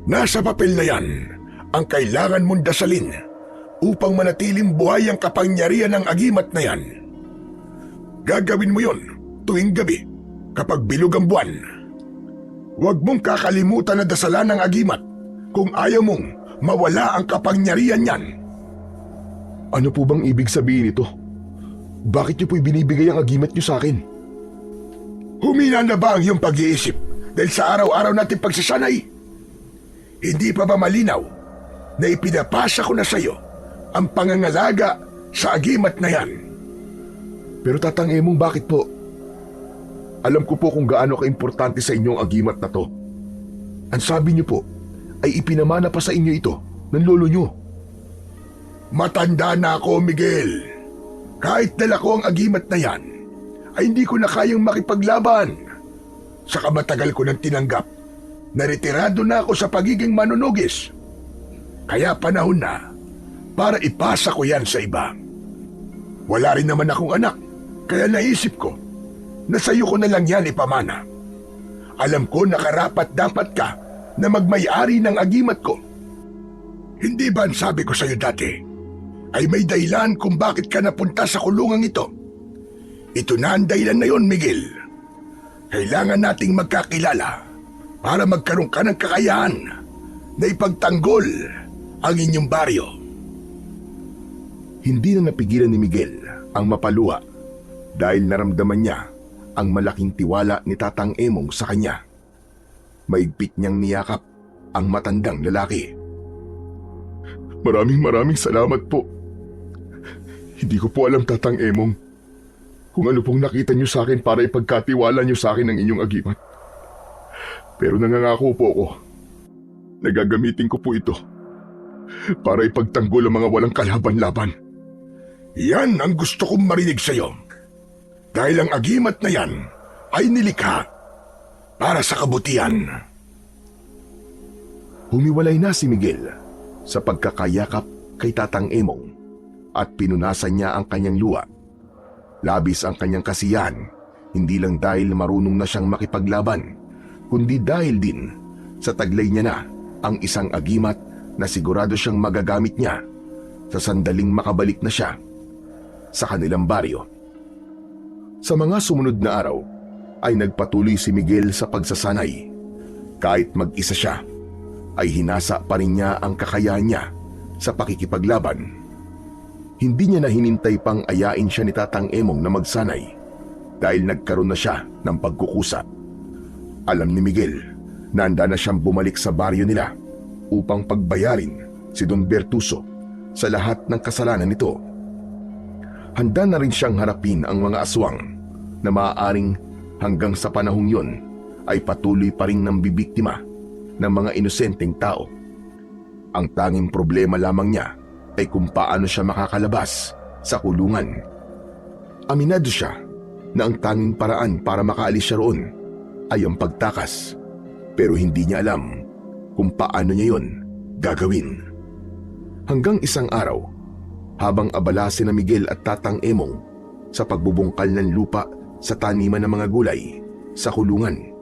Nasa papel na yan ang kailangan mong dasalin upang manatiling buhay ang kapangyarihan ng agimat na yan. Gagawin mo yon tuwing gabi kapag bilog ang buwan. Huwag mong kakalimutan na dasalan ng agimat kung ayaw mong mawala ang kapangyarihan niyan. Ano po bang ibig sabihin nito? Bakit niyo po ibinibigay ang agimat niyo sa akin? Humina na ba ang iyong pag-iisip dahil sa araw-araw natin pagsasanay? Hindi pa ba malinaw na ipinapasa ko na sa iyo ang pangangalaga sa agimat na yan? Pero Tatang Emong, bakit po? Alam ko po kung gaano kaimportante sa inyong agimat na to. Ang sabi niyo po ay ipinamana pa sa inyo ito ng lolo niyo. Matanda na ako, Miguel. Kahit dala ko ang agimat na yan, ay hindi ko na kayang makipaglaban. Saka matagal ko nang tinanggap na retirado na ako sa pagiging manunugis. Kaya panahon na para ipasa ko yan sa iba. Wala rin naman akong anak, kaya naisip ko na sa'yo ko na lang yan ipamana. Alam ko na karapat-dapat ka na magmay-ari ng agimat ko. Hindi ba ang sabi ko sa'yo dati ay may dahilan kung bakit ka napunta sa kulungang ito? Ito na ang dahilan na yon, Miguel. Kailangan nating magkakilala para magkaroon ka ng kakayahan na ipagtanggol ang inyong baryo. Hindi na napigilan ni Miguel ang mapaluha dahil naramdaman niya ang malaking tiwala ni Tatang Emong sa kanya. Maigpit niyang niyakap ang matandang lalaki. Maraming salamat po. Hindi ko po alam, Tatang Emong, kung ano pong nakita niyo sa akin para ipagkatiwala niyo sa akin ang inyong agimat. Pero nangangako po ako na gagamitin ko po ito para ipagtanggol ang mga walang kalaban-laban. Yan ang gusto kong marinig sa iyo. Dahil ang agimat na yan ay nilikha para sa kabutihan. Humiwalay na si Miguel sa pagkakayakap kay Tatang Emong at pinunasan niya ang kanyang luha. Labis ang kanyang kasiyahan, hindi lang dahil marunong na siyang makipaglaban, kundi dahil din sa taglay niya na ang isang agimat na sigurado siyang magagamit niya sa sandaling makabalik na siya sa kanilang baryo. Sa mga sumunod na araw ay nagpatuloy si Miguel sa pagsasanay. Kahit mag-isa siya, ay hinasa pa rin niya ang kakayahan niya sa pakikipaglaban. Hindi niya na hinintay pang ayain siya ni Tatang Emong na magsanay dahil nagkaroon na siya ng pagkukusa. Alam ni Miguel na handa na siyang bumalik sa baryo nila upang pagbayarin si Don Bertuso sa lahat ng kasalanan nito. Handa na rin siyang harapin ang mga aswang na maaaring hanggang sa panahong yon ay patuloy pa rin nang bibiktima ng mga inosenteng tao. Ang tanging problema lamang niya ay kung paano siya makakalabas sa kulungan. Aminado siya na ang tanging paraan para makaalis siya roon ay ang pagtakas, pero hindi niya alam kung paano niya yon gagawin. Hanggang isang araw, habang abala sina Miguel at Tatang Emong sa pagbubungkal ng lupa sa taniman ng mga gulay sa kulungan,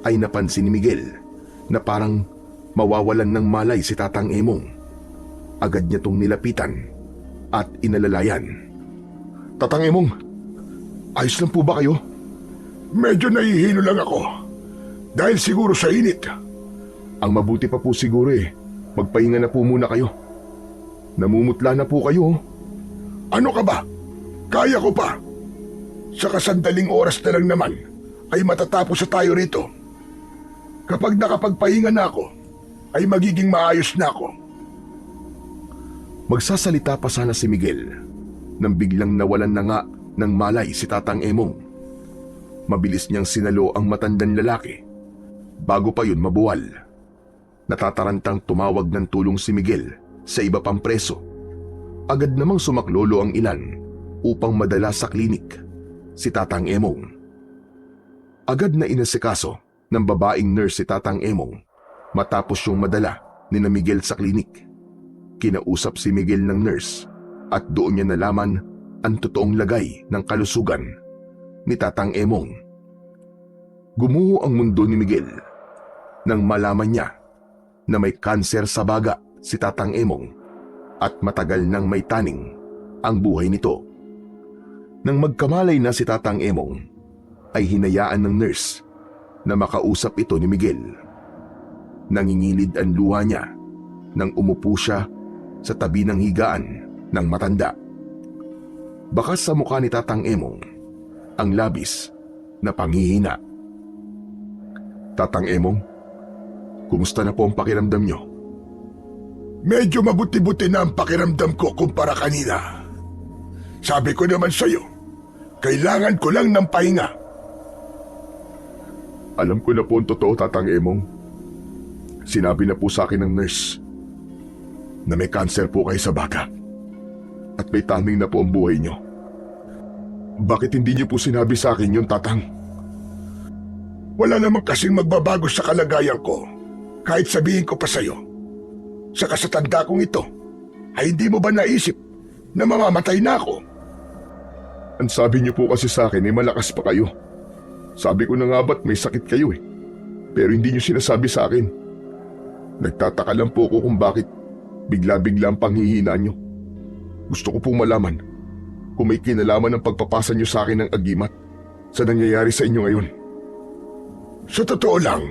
ay napansin ni Miguel na parang mawawalan ng malay si Tatang Emong. Agad niya tong nilapitan at inalalayan. Tatang Emong, ayos lang po ba kayo? Medyo nahihilo lang ako dahil siguro sa init. Ang mabuti pa po siguro magpahinga na po muna kayo. Namumutla na po kayo. Ano ka ba? Kaya ko pa. Sa kasandaling oras na lang naman ay matatapos na tayo rito. Kapag nakapagpahinga na ako, ay magiging maayos na ako. Magsasalita pa sana si Miguel nang biglang nawalan na nga ng malay si Tatang Emong. Mabilis niyang sinalo ang matandang lalaki bago pa yun mabuwal. Natatarantang tumawag ng tulong si Miguel sa iba pang preso. Agad namang sumaklolo ang ilan upang madala sa klinik si Tatang Emong. Agad na inasikaso ng babaeng nurse si Tatang Emong matapos yung madala ni na Miguel sa klinik. Kinausap si Miguel ng nurse at doon niya nalaman ang totoong lagay ng kalusugan ni Tatang Emong. Gumuho ang mundo ni Miguel nang malaman niya na may kanser sa baga si Tatang Emong at matagal nang may taning ang buhay nito. Nang magkamalay na si Tatang Emong, ay hinayaan ng nurse na makausap ito ni Miguel. Nangingilid ang luha niya nang umupo siya sa tabi ng higaan ng matanda. Bakas sa mukha ni Tatang Emong ang labis na panghihina. Tatang Emong, kumusta na po ang pakiramdam niyo? Medyo mabuti-buti na ang pakiramdam ko kumpara kanina. Sabi ko naman sa'yo, kailangan ko lang ng pahinga. Alam ko na po ang totoo, Tatang Emong. Sinabi na po sa akin ng nurse na may cancer po kayo sa baga at may taning na po ang buhay niyo. Bakit hindi niyo po sinabi sa akin yun, Tatang? Wala namang kasing magbabago sa kalagayan ko kahit sabihin ko pa sa'yo. Sa kasatanda kong ito, ay hindi mo ba naisip na mamamatay na ako? Ang sabi niyo po kasi sa akin ay malakas pa kayo. Sabi ko na nga ba't may sakit kayo Pero hindi niyo sinasabi sa akin. Nagtataka lang po ako kung bakit bigla-bigla ang panghihina niyo. Gusto ko pong malaman kung may kinalaman ng pagpapasa niyo sa akin ng agimat sa nangyayari sa inyo ngayon. Sa totoo lang,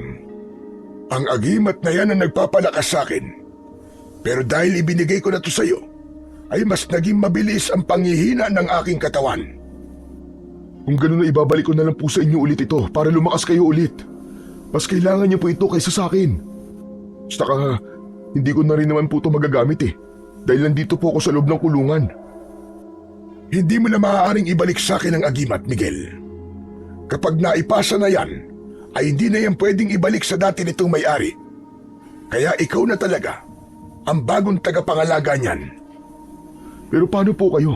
ang agimat na yan ang nagpapalakas sa akin. Pero dahil ibinigay ko na to sa'yo, ay mas naging mabilis ang panghihina ng aking katawan. Kung ganun na ibabalik ko na lang po sa inyo ulit ito para lumakas kayo ulit. Mas kailangan niyo po ito kaysa sa akin. Saka hindi ko na rin naman po ito magagamit dahil nandito po ako sa loob ng kulungan. Hindi mo na maaaring ibalik sa akin ang agimat, Miguel. Kapag naipasa na yan, ay hindi na yan pwedeng ibalik sa dati nitong may-ari. Kaya ikaw na talaga ang bagong tagapangalaga niyan. Pero paano po kayo?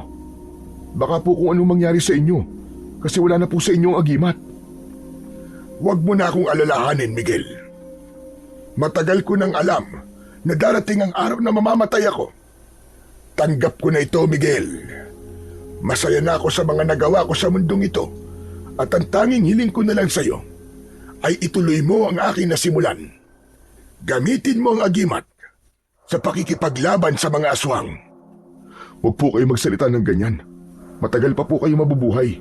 Baka po kung anong mangyari sa inyo kasi wala na po sa inyo ang agimat. Huwag mo na akong alalahanin, Miguel. Matagal ko nang alam na darating ang araw na mamamatay ako. Tanggap ko na ito, Miguel. Masaya na ako sa mga nagawa ko sa mundong ito at ang tanging hiling ko na lang sa iyo ay ituloy mo ang aking nasimulan. Gamitin mo ang agimat sa pakikipaglaban sa mga aswang. Huwag po kayo magsalita ng ganyan. Matagal pa po kayo mabubuhay.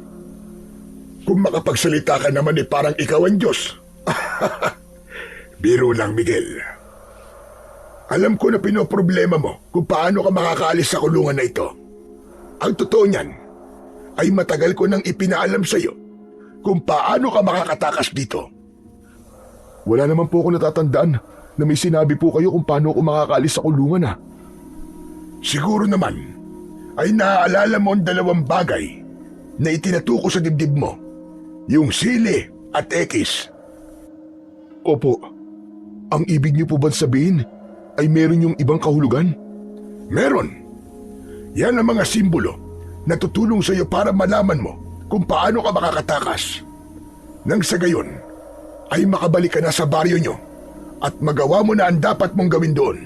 Kung makapagsalita ka naman parang ikaw ang Diyos. Biro lang, Miguel. Alam ko na pinoproblema mo kung paano ka makakaalis sa kulungan na ito. Ang totoo niyan ay matagal ko nang ipinaalam sa iyo kung paano ka makakatakas dito. Wala naman po ako natatandaan na may sinabi po kayo kung paano ako makakaalis sa kulungan. Siguro naman ay naaalala mo ang dalawang bagay na itinatuko sa dibdib mo. Yung sili at ekis. Opo. Ang ibig niyo po ba sabihin ay meron yung ibang kahulugan? Meron. Yan ang mga simbolo na tutulong sa iyo para malaman mo kung paano ka makakatakas. Nang sa gayon, ay makabalik ka na sa baryo nyo at magawa mo na ang dapat mong gawin doon.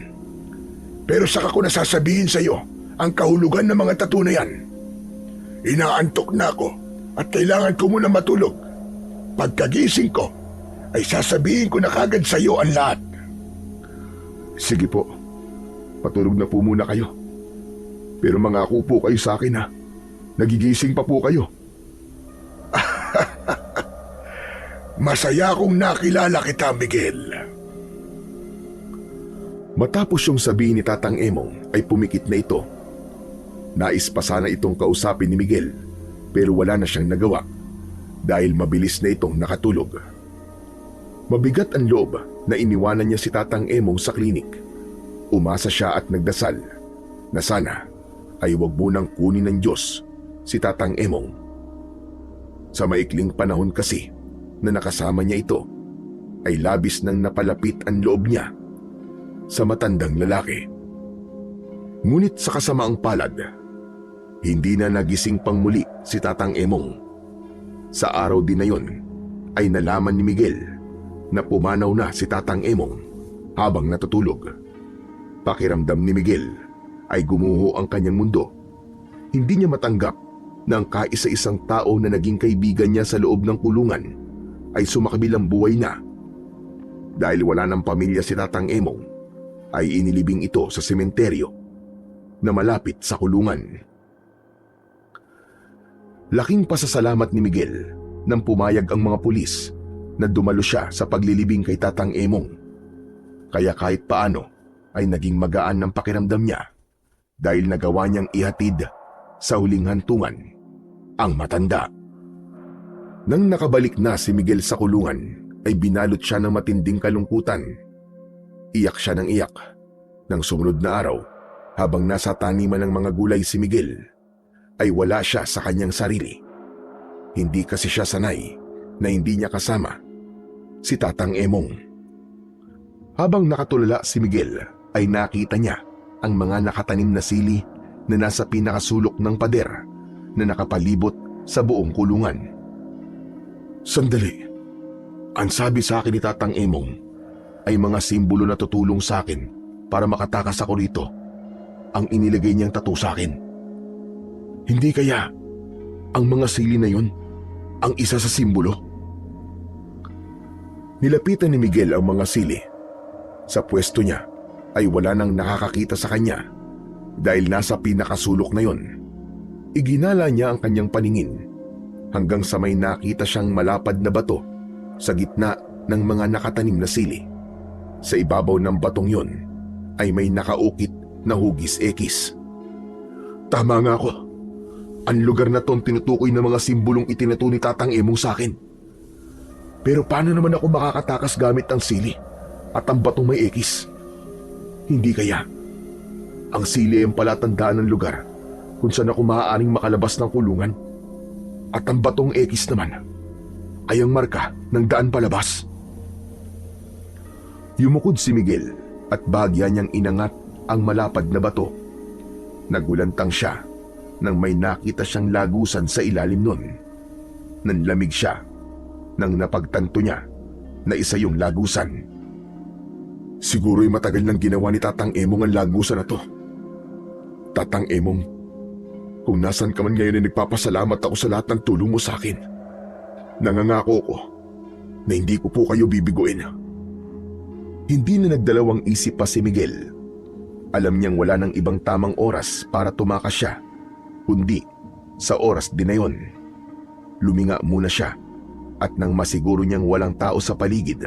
Pero saka ko nasasabihin sa iyo ang kahulugan ng mga tattoo na yan. Inaantok na ako at kailangan ko muna matulog. Pagkagising ko, ay sasabihin ko na kagad sa iyo ang lahat. Sige po, patulog na po muna kayo. Pero mangako po kayo sa akin nagigising pa po kayo. Masaya akong nakilala kita, Miguel. Matapos yung sabihin ni Tatang Emong ay pumikit na ito. Nais pa sana itong kausapin ni Miguel pero wala na siyang nagawa dahil mabilis na itong nakatulog. Mabigat ang loob na iniwanan niya si Tatang Emong sa klinik. Umasa siya at nagdasal na sana ay huwag munang kunin ng Diyos si Tatang Emong. Sa maikling panahon kasi na nakasama niya ito ay labis nang napalapit ang loob niya sa matandang lalaki. Ngunit sa kasamaang palad, hindi na nagising pang muli si Tatang Emong. Sa araw din na yon ay nalaman ni Miguel na pumanaw na si Tatang Emong habang natutulog. Pakiramdam ni Miguel ay gumuho ang kanyang mundo. Hindi niya matanggap na ang kaisa-isang tao na naging kaibigan niya sa loob ng kulungan ay sumakabilang buhay na. Dahil wala ng pamilya si Tatang Emong, ay inilibing ito sa sementeryo na malapit sa kulungan. Laking pasasalamat ni Miguel nang pumayag ang mga pulis na dumalo siya sa paglilibing kay Tatang Emong. Kaya kahit paano ay naging magaan ng pakiramdam niya dahil nagawa niyang ihatid sa huling hantungan ang matanda. Nang nakabalik na si Miguel sa kulungan ay binalot siya ng matinding kalungkutan. Iyak siya ng iyak. Nang sumunod na araw, habang nasa taniman ng mga gulay si Miguel, ay wala siya sa kanyang sarili. Hindi kasi siya sanay na hindi niya kasama si Tatang Emong. Habang nakatulala si Miguel ay nakita niya ang mga nakatanim na sili na nasa pinakasulok ng pader na nakapalibot sa buong kulungan. Sandali, ang sabi sa akin ni Tatang Emong ay mga simbolo na tutulong sa akin para makatakas ako rito. Ang inilagay niyang tattoo sa akin. Hindi kaya ang mga sili na yun ang isa sa simbolo? Nilapitan ni Miguel ang mga sili. Sa pwesto niya ay wala nang nakakakita sa kanya dahil nasa pinakasulok na yon. Iginala niya ang kanyang paningin hanggang sa may nakita siyang malapad na bato sa gitna ng mga nakatanim na sili. Sa ibabaw ng batong yon ay may nakaukit na hugis ekis. Tama nga ako. Ang lugar na to ang tinutukoy ng mga simbolong itinato ni Tatang Emong sa akin. Pero paano naman ako makakatakas gamit ang sili at ang batong may ekis? Hindi kaya. Ang sili ay ang palatandaan ng lugar kung saan ako maaaring makalabas ng kulungan. At ang batong ekis naman ay ang marka ng daan palabas. Yumukod si Miguel at bahagya niyang inangat ang malapad na bato. Nagulantang siya nang may nakita siyang lagusan sa ilalim nun. Nanlamig siya nang napagtanto niya na isa yung lagusan. Siguro'y matagal nang ginawa ni Tatang Emong ang lagusan na to. Tatang Emong, kung nasan ka man ngayon ay nagpapasalamat ako sa lahat ng tulong mo sa akin. Nangangako ko na hindi ko po kayo bibiguin. Hindi na nagdalawang isip pa si Miguel. Alam niyang wala ng ibang tamang oras para tumakas siya, kundi sa oras din na yon. Luminga muna siya at nang masiguro niyang walang tao sa paligid,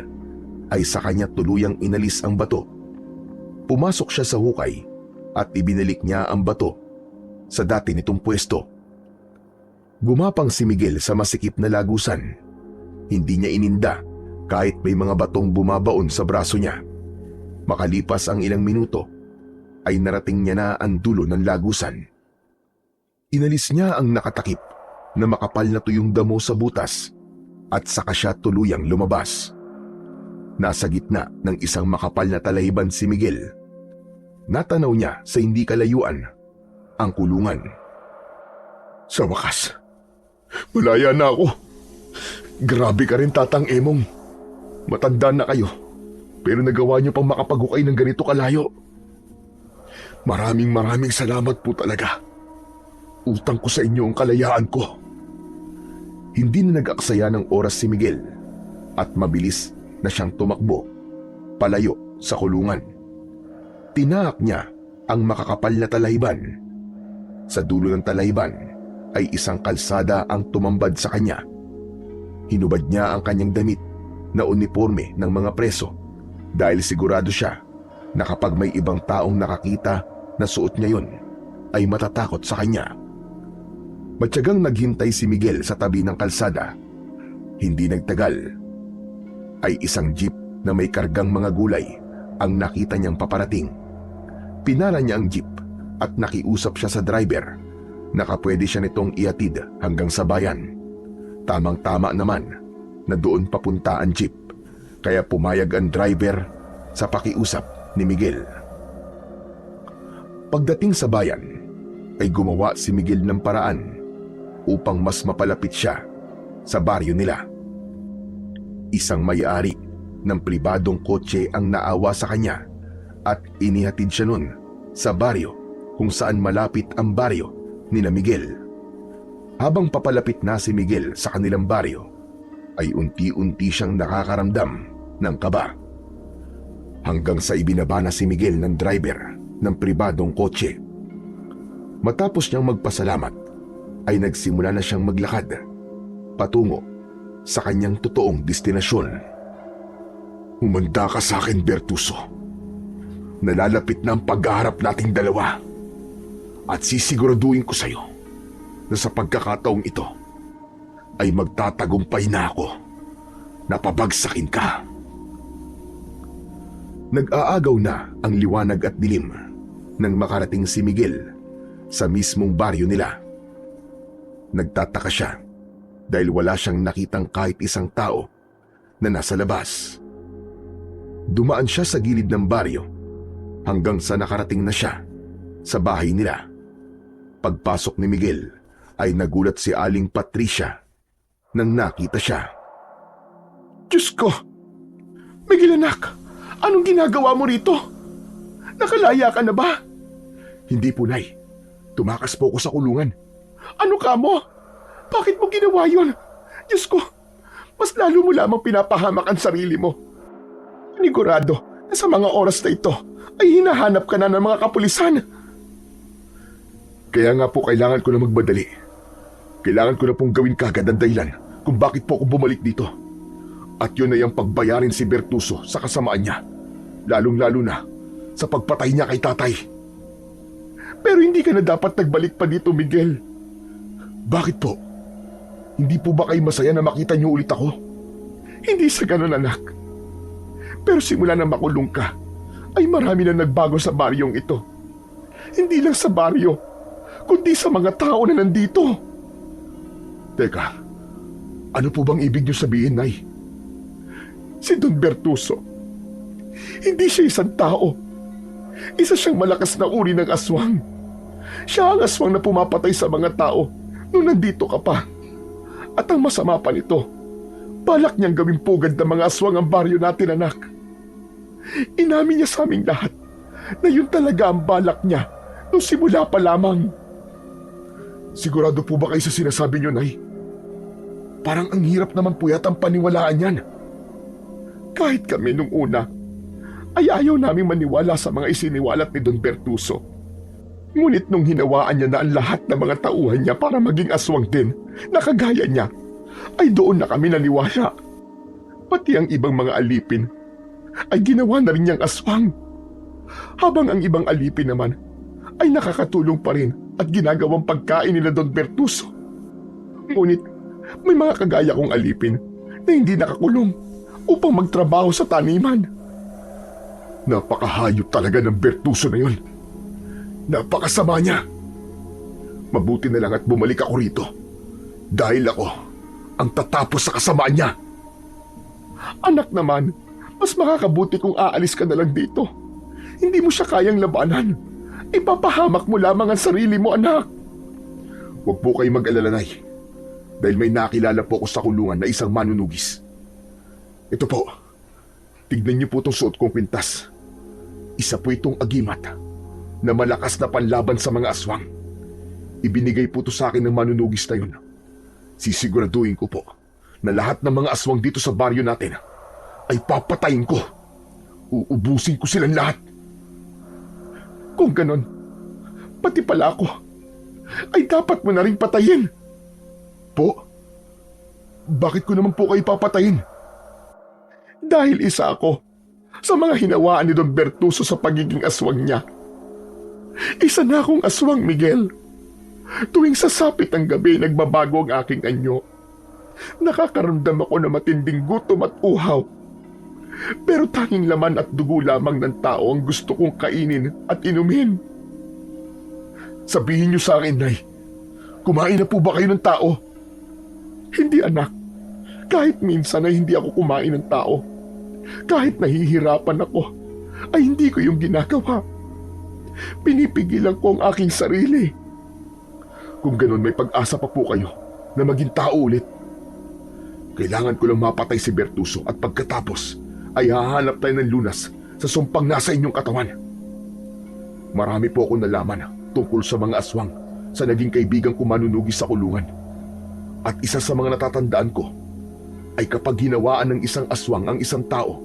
ay sa kanya tuluyang inalis ang bato. Pumasok siya sa hukay at ibinalik niya ang bato sa dati nitong pwesto. Gumapang si Miguel sa masikip na lagusan. Hindi niya ininda kahit may mga batong bumabaon sa braso niya. Makalipas ang ilang minuto, ay narating niya na ang dulo ng lagusan. Inalis niya ang nakatakip na makapal na tuyong damo sa butas at saka siya tuluyang lumabas. Nasa gitna ng isang makapal na talahiban si Miguel. Natanaw niya sa hindi kalayuan ang kulungan. Sa wakas, malaya na ako. Grabe ka rin, Tatang Emong. Matanda na kayo, pero nagawa niyo pang makapaghukay ng ganito kalayo. Maraming salamat po talaga. Utang ko sa inyo ang kalayaan ko. Hindi na nag-aksaya ng oras si Miguel at mabilis na siyang tumakbo palayo sa kulungan. Tinaak niya ang makakapal na talahiban. Sa dulo ng talahiban ay isang kalsada ang tumambad sa kanya. Hinubad niya ang kanyang damit na uniforme ng mga preso dahil sigurado siya na kapag may ibang taong nakakita na suot niya yun, ay matatakot sa kanya. Matyagang naghintay si Miguel sa tabi ng kalsada. Hindi nagtagal, ay isang jeep na may kargang mga gulay ang nakita niyang paparating. Pinala niya ang jeep at nakiusap siya sa driver na kapwede siya nitong iatid hanggang sa bayan. Tamang-tama naman na doon papunta ang jeep, kaya pumayag ang driver sa pakiusap ni Miguel. Pagdating sa bayan, ay gumawa si Miguel ng paraan upang mas mapalapit siya sa baryo nila. Isang may-ari ng pribadong kotse ang naawa sa kanya at inihatid siya nun sa baryo kung saan malapit ang baryo ni Miguel. Habang papalapit na si Miguel sa kanilang baryo, ay unti-unti siyang nakakaramdam ng kaba. Hanggang sa ibinaba na si Miguel ng driver ng pribadong kotse. Matapos niyang magpasalamat, ay nagsimula na siyang maglakad patungo sa kanyang totoong destinasyon. Humanda ka sa akin, Bertuso. Nalalapit na ang paghaharap nating dalawa at sisiguraduhin ko sa iyo na sa pagkakataong ito ay magtatagumpay na ako na pabagsakin ka. Nag-aagaw na ang liwanag at dilim nang makarating si Miguel sa mismong baryo nila. Nagtataka siya dahil wala siyang nakitang kahit isang tao na nasa labas. Dumaan siya sa gilid ng baryo hanggang sa nakarating na siya sa bahay nila. Pagpasok ni Miguel ay nagulat si Aling Patricia nang nakita siya. Diyos ko! Miguel anak, anong ginagawa mo rito? Nakalaya ka na ba? Hindi po, Nay. Tumakas po ako sa kulungan. Ano ka mo? Bakit mo ginawa yun? Diyos ko, mas lalo mo lamang pinapahamak ang sarili mo. Panigurado na sa mga oras na ito ay hinahanap ka na ng mga kapulisan. Kaya nga po kailangan ko na magmadali. Kailangan ko na pong gawin kagad ang dahilan kung bakit po ako bumalik dito. At yun ay ang pagbayarin si Bertuso sa kasamaan niya. Lalong-lalo na sa pagpatay niya kay tatay. Pero hindi ka na dapat nagbalik pa dito, Miguel. Bakit po? Hindi po ba kayo masaya na makita niyo ulit ako? Hindi sa ganun, anak. Pero simula na makulong ka, ay marami na nagbago sa baryong ito. Hindi lang sa baryo, kundi sa mga tao na nandito. Teka, ano po bang ibig niyo sabihin, Nay? Si Don Bertuso, hindi siya isang tao. Isa siyang malakas na uri ng aswang. Siya ang aswang na pumapatay sa mga tao nung nandito ka pa. At ang masama pa nito, balak niyang gawing pugad ng mga aswang ang baryo natin, anak. Inamin niya sa aming lahat na yun talaga ang balak niya nung simula pa lamang. Sigurado po ba kayo sa sinasabi niyo, Nay? Parang ang hirap naman po yatang paniwalaan yan. Kahit kami nung una, ay ayaw naming maniwala sa mga isiniwalat ni Don Bertuso. Ngunit nung hinawaan niya na ang lahat ng mga tauhan niya para maging aswang din, na kagaya niya, ay doon na kami naniwala. Pati ang ibang mga alipin ay ginawa na rin niyang aswang. Habang ang ibang alipin naman ay nakakatulong pa rin at ginagawang pagkain nila Don Bertuso. Ngunit may mga kagaya kong alipin na hindi nakakulong upang magtrabaho sa taniman. Napakahayop talaga ng Bertuso na yun. Napakasama niya. Mabuti na lang at bumalik ako rito. Dahil ako ang tatapos sa kasamaan niya. Anak naman, mas makakabuti kung aalis ka na lang dito. Hindi mo siya kayang labanan. Ipapahamak mo lamang ang sarili mo, anak. Huwag po kayo mag-alala, Nay. Dahil may nakilala po ako sa kulungan na isang manunugis. Ito po. Tignan niyo po itong suot kong kwintas. Isa po itong agimat na malakas na panlaban sa mga aswang. Ibinigay po ito sa akin ng manunugis na yun. Sisiguraduhin ko po na lahat ng mga aswang dito sa baryo natin ay papatayin ko. Uubusin ko silang lahat. Kung ganon, pati pala ako ay dapat mo na rin patayin. Po? Bakit ko naman po kayo papatayin? Dahil isa ako sa mga hinawaan ni Don Bertuso sa pagiging aswang niya. Isa na akong aswang, Miguel. Tuwing sasapit ang gabi, nagbabago ang aking anyo. Nakakaramdam ako ng matinding gutom at uhaw. Pero tanging laman at dugo lamang ng tao ang gusto kong kainin at inumin. Sabihin niyo sa akin, Nay, kumain na po ba kayo ng tao? Hindi, anak. Kahit minsan ay hindi ako kumain ng tao. Kahit nahihirapan ako, ay hindi ko yung ginagawa. Pinipigilan ko ang aking sarili. Kung ganun, may pag-asa pa po kayo na maging tao ulit. Kailangan ko lang mapatay si Bertuso at pagkatapos ay hahanap tayo ng lunas sa sumpang nasa inyong katawan. Marami po akong nalaman tungkol sa mga aswang sa naging kaibigan ko manunugis sa kulungan. At isa sa mga natatandaan ko ay kapag hinawaan ng isang aswang ang isang tao,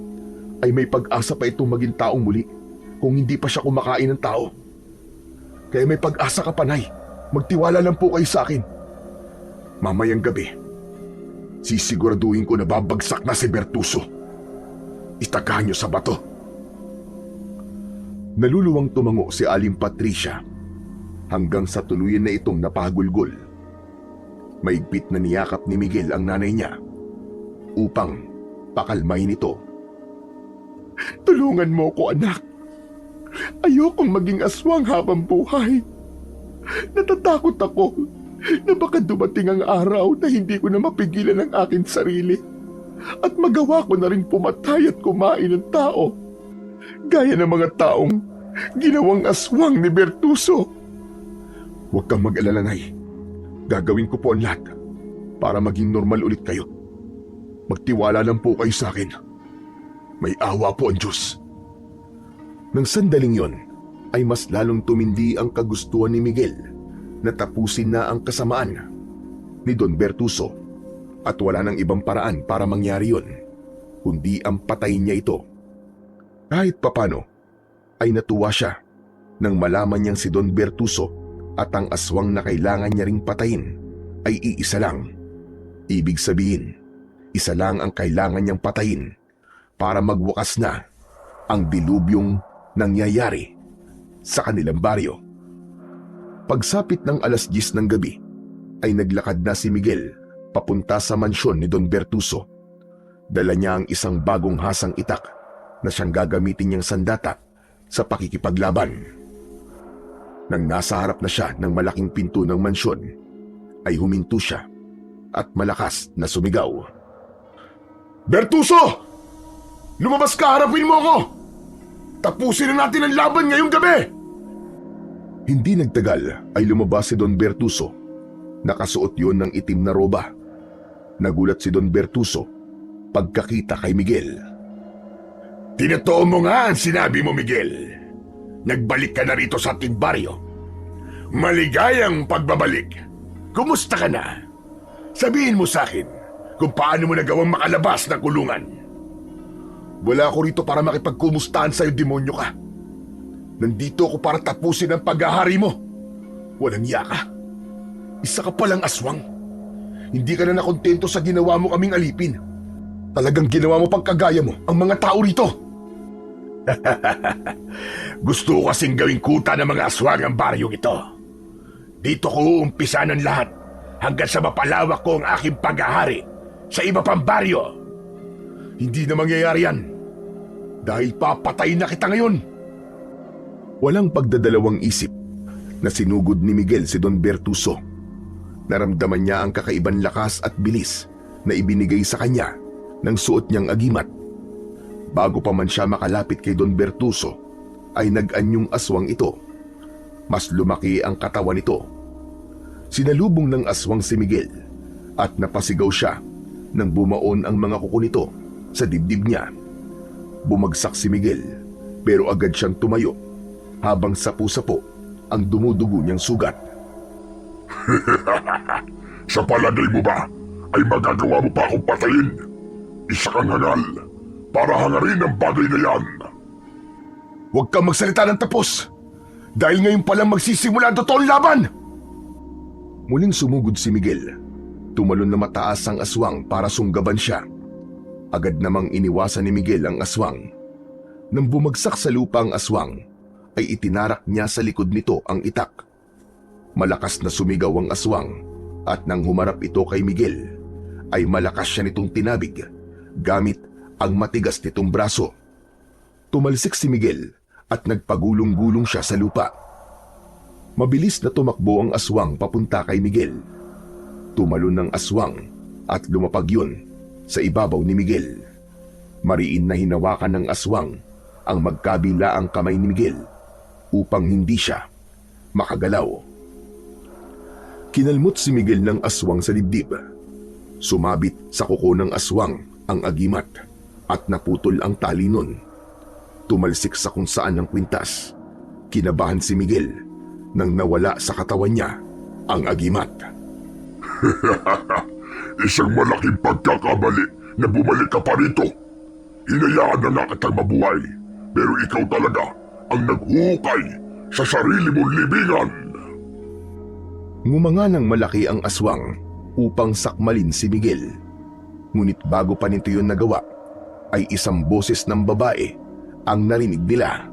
ay may pag-asa pa itong maging taong muli kung hindi pa siya kumakain ng tao. Kaya may pag-asa ka, Panay. Magtiwala lang po kayo sa akin. Mamayang gabi, sisiguraduhin ko na babagsak na si Bertuso. Itagahan niyo sa bato. Naluluwang tumango si Aling Patricia hanggang sa tuluyan na itong napahagulgol. Maigpit na niyakap ni Miguel ang nanay niya upang pakalmahin ito. Tulungan mo ko, anak. Ayokong maging aswang habang buhay. Natatakot ako na baka dumating ang araw na hindi ko na mapigilan ang aking sarili at magawa ko na rin pumatay at kumain ng tao, gaya ng mga taong ginawang aswang ni Bertuso. Huwag kang mag-alala, Nay. Gagawin ko po ang lahat para maging normal ulit kayo. Magtiwala lang po kayo sa akin. May awa po ang Diyos. Nang sandaling yon, ay mas lalong tumindi ang kagustuhan ni Miguel na tapusin na ang kasamaan ni Don Bertuso at wala nang ibang paraan para mangyari yon kundi ang patayin niya ito. Kahit papano ay natuwa siya nang malaman niyang si Don Bertuso at ang aswang na kailangan niya ring patayin ay iisa lang. Ibig sabihin, isa lang ang kailangan niyang patayin para magwakas na ang dilubyong nangyayari sa kanilang baryo. Pagsapit ng 10:00 ng gabi, ay naglakad na si Miguel papunta sa mansyon ni Don Bertuso. Dala niya ang isang bagong hasang itak na siyang gagamitin niyang sandata sa pakikipaglaban. Nang nasa harap na siya ng malaking pinto ng mansyon, ay huminto siya at malakas na sumigaw. Bertuso! Lumabas ka, harapin mo ako! Tapusin na natin ang laban ngayong gabi! Hindi nagtagal ay lumabas si Don Bertuso. Nakasuot yon ng itim na roba. Nagulat si Don Bertuso pagkakita kay Miguel. Tinotoo mo nga ang sinabi mo, Miguel. Nagbalik ka na rito sa ating baryo. Maligayang pagbabalik. Kumusta ka na? Sabihin mo sa akin kung paano mo nagawang makalabas ng kulungan. Wala ako rito para makipagkumustahan sa'yo, demonyo ka. Nandito ako para tapusin ang paghahari mo. Walang iya ka. Isa ka palang aswang. Hindi ka na nakontento sa ginawa mo kaming alipin. Talagang ginawa mo pang kagaya mo ang mga tao rito. Gusto ko kasing gawing kuta ng mga aswang ang baryong ito. Dito ko uumpisa ng lahat hanggang sa mapalawak ko ang aking paghahari sa iba pang baryo. Hindi na mangyayari yan. Dahil papatayin na kita ngayon. Walang pagdadalawang isip na sinugod ni Miguel si Don Bertuso. Naramdaman niya ang kakaibang lakas at bilis na ibinigay sa kanya ng suot niyang agimat. Bago pa man siya makalapit kay Don Bertuso, ay nag-anyong aswang ito. Mas lumaki ang katawan nito. Sinalubong ng aswang si Miguel at napasigaw siya nang bumaon ang mga kuko nito sa dibdib niya. Bumagsak si Miguel pero agad siyang tumayo habang sapu-sapo ang dumudugo niyang sugat. Sa palagay mo ba ay magagawa mo pa akong patayin? Isa kang hangal para hangarin ang bagay na yan. Huwag kang magsalita ng tapos dahil ngayon palang magsisimula ang totoong laban. Muling sumugod si Miguel. Tumalon na mataas ang aswang para sunggaban siya. Agad namang iniwasan ni Miguel ang aswang. Nang bumagsak sa lupa ang aswang, ay itinarak niya sa likod nito ang itak. Malakas na sumigaw ang aswang at nang humarap ito kay Miguel, ay malakas siya nitong tinabig gamit ang matigas nitong braso. Tumalsik si Miguel at nagpagulong-gulong siya sa lupa. Mabilis na tumakbo ang aswang papunta kay Miguel. Tumalon ng aswang at lumapag yun sa ibabaw ni Miguel. Mariin na hinawakan ng aswang ang magkabilaang kamay ni Miguel upang hindi siya makagalaw. Kinalmot si Miguel ng aswang sa dibdib. Sumabit sa kuko ng aswang ang agimat at naputol ang tali nun. Tumalsik sa kung saan ng kwintas. Kinabahan si Miguel nang nawala sa katawan niya ang agimat. Isang malaking pagkakamali na bumalik ka pa rito. Hinayaan na nga kitang mabuhay, pero ikaw talaga ang naghukay sa sarili mong libingan. Ngumanga ng malaki ang aswang upang sakmalin si Miguel. Ngunit bago pa nito yun nagawa, ay isang boses ng babae ang narinig nila.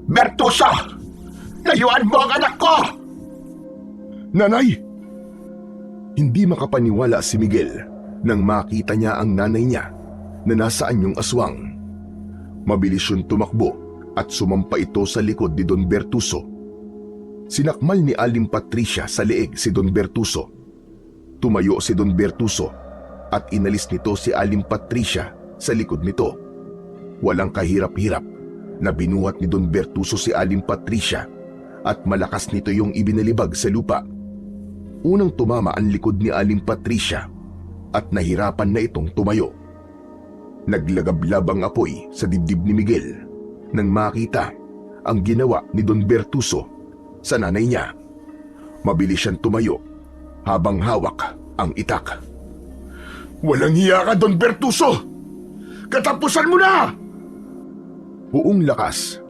Bertuso! Layuan mo ang anak ko! Nanay! Hindi makapaniwala si Miguel nang makita niya ang nanay niya na nasa anyong aswang. Mabilis yun tumakbo at sumampa ito sa likod ni Don Bertuso. Sinakmal ni Aling Patricia sa leeg si Don Bertuso. Tumayo si Don Bertuso at inalis nito si Aling Patricia sa likod nito. Walang kahirap-hirap na binuhat ni Don Bertuso si Aling Patricia at malakas nito yung ibinalibag sa lupa. Unang tumama ang likod ni Aling Patricia at nahirapan na itong tumayo. Naglagablab ang apoy sa dibdib ni Miguel nang makita ang ginawa ni Don Bertuso sa nanay niya. Mabilis siyang tumayo habang hawak ang itak. Walang hiya ka, Don Bertuso! Katapusan mo na! Buong lakas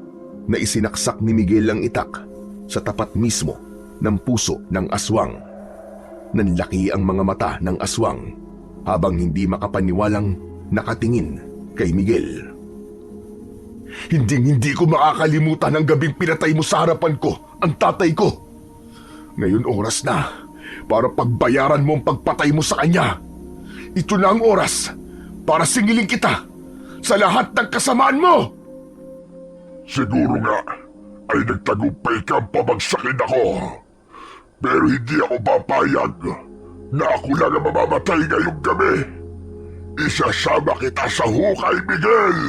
na isinaksak ni Miguel ang itak sa tapat mismo ng puso ng aswang. Nanlaki ang mga mata ng aswang habang hindi makapaniwalang nakatingin kay Miguel. Hindi ko makakalimutan ang gabing pinatay mo sa harapan ko ang tatay ko. Ngayon oras na para pagbayaran mo ang pagpatay mo sa kanya. Ito na ang oras para singilin kita sa lahat ng kasamaan mo. Siguro nga ay nagtagumpay kang pabagsakin ako. Pero hindi ako papayag na ako lang ang mamamatay ngayong gabi. Isasama kita sa hukay, Miguel!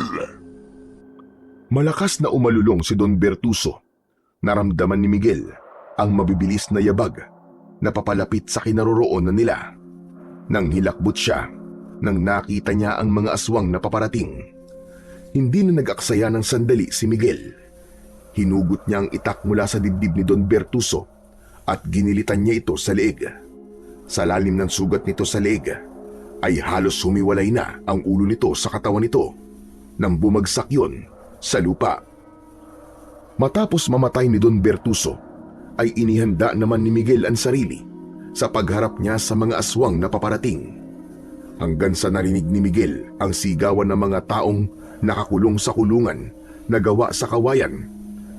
Malakas na umalulong si Don Bertuso. Naramdaman ni Miguel ang mabibilis na yabag na papalapit sa kinaroroonan nila. Nang hilakbot siya, nang nakita niya ang mga aswang na paparating. Hindi na nag-aksaya ng sandali si Miguel. Hinugot niya ang itak mula sa dibdib ni Don Bertuso at ginilitan niya ito sa leeg. Sa lalim ng sugat nito sa leeg ay halos humiwalay na ang ulo nito sa katawan nito nang bumagsak yon sa lupa. Matapos mamatay ni Don Bertuso, ay inihanda naman ni Miguel ang sarili sa pagharap niya sa mga aswang na paparating. Hanggang sa narinig ni Miguel ang sigawan ng mga taong nakakulong sa kulungan na gawa sa kawayan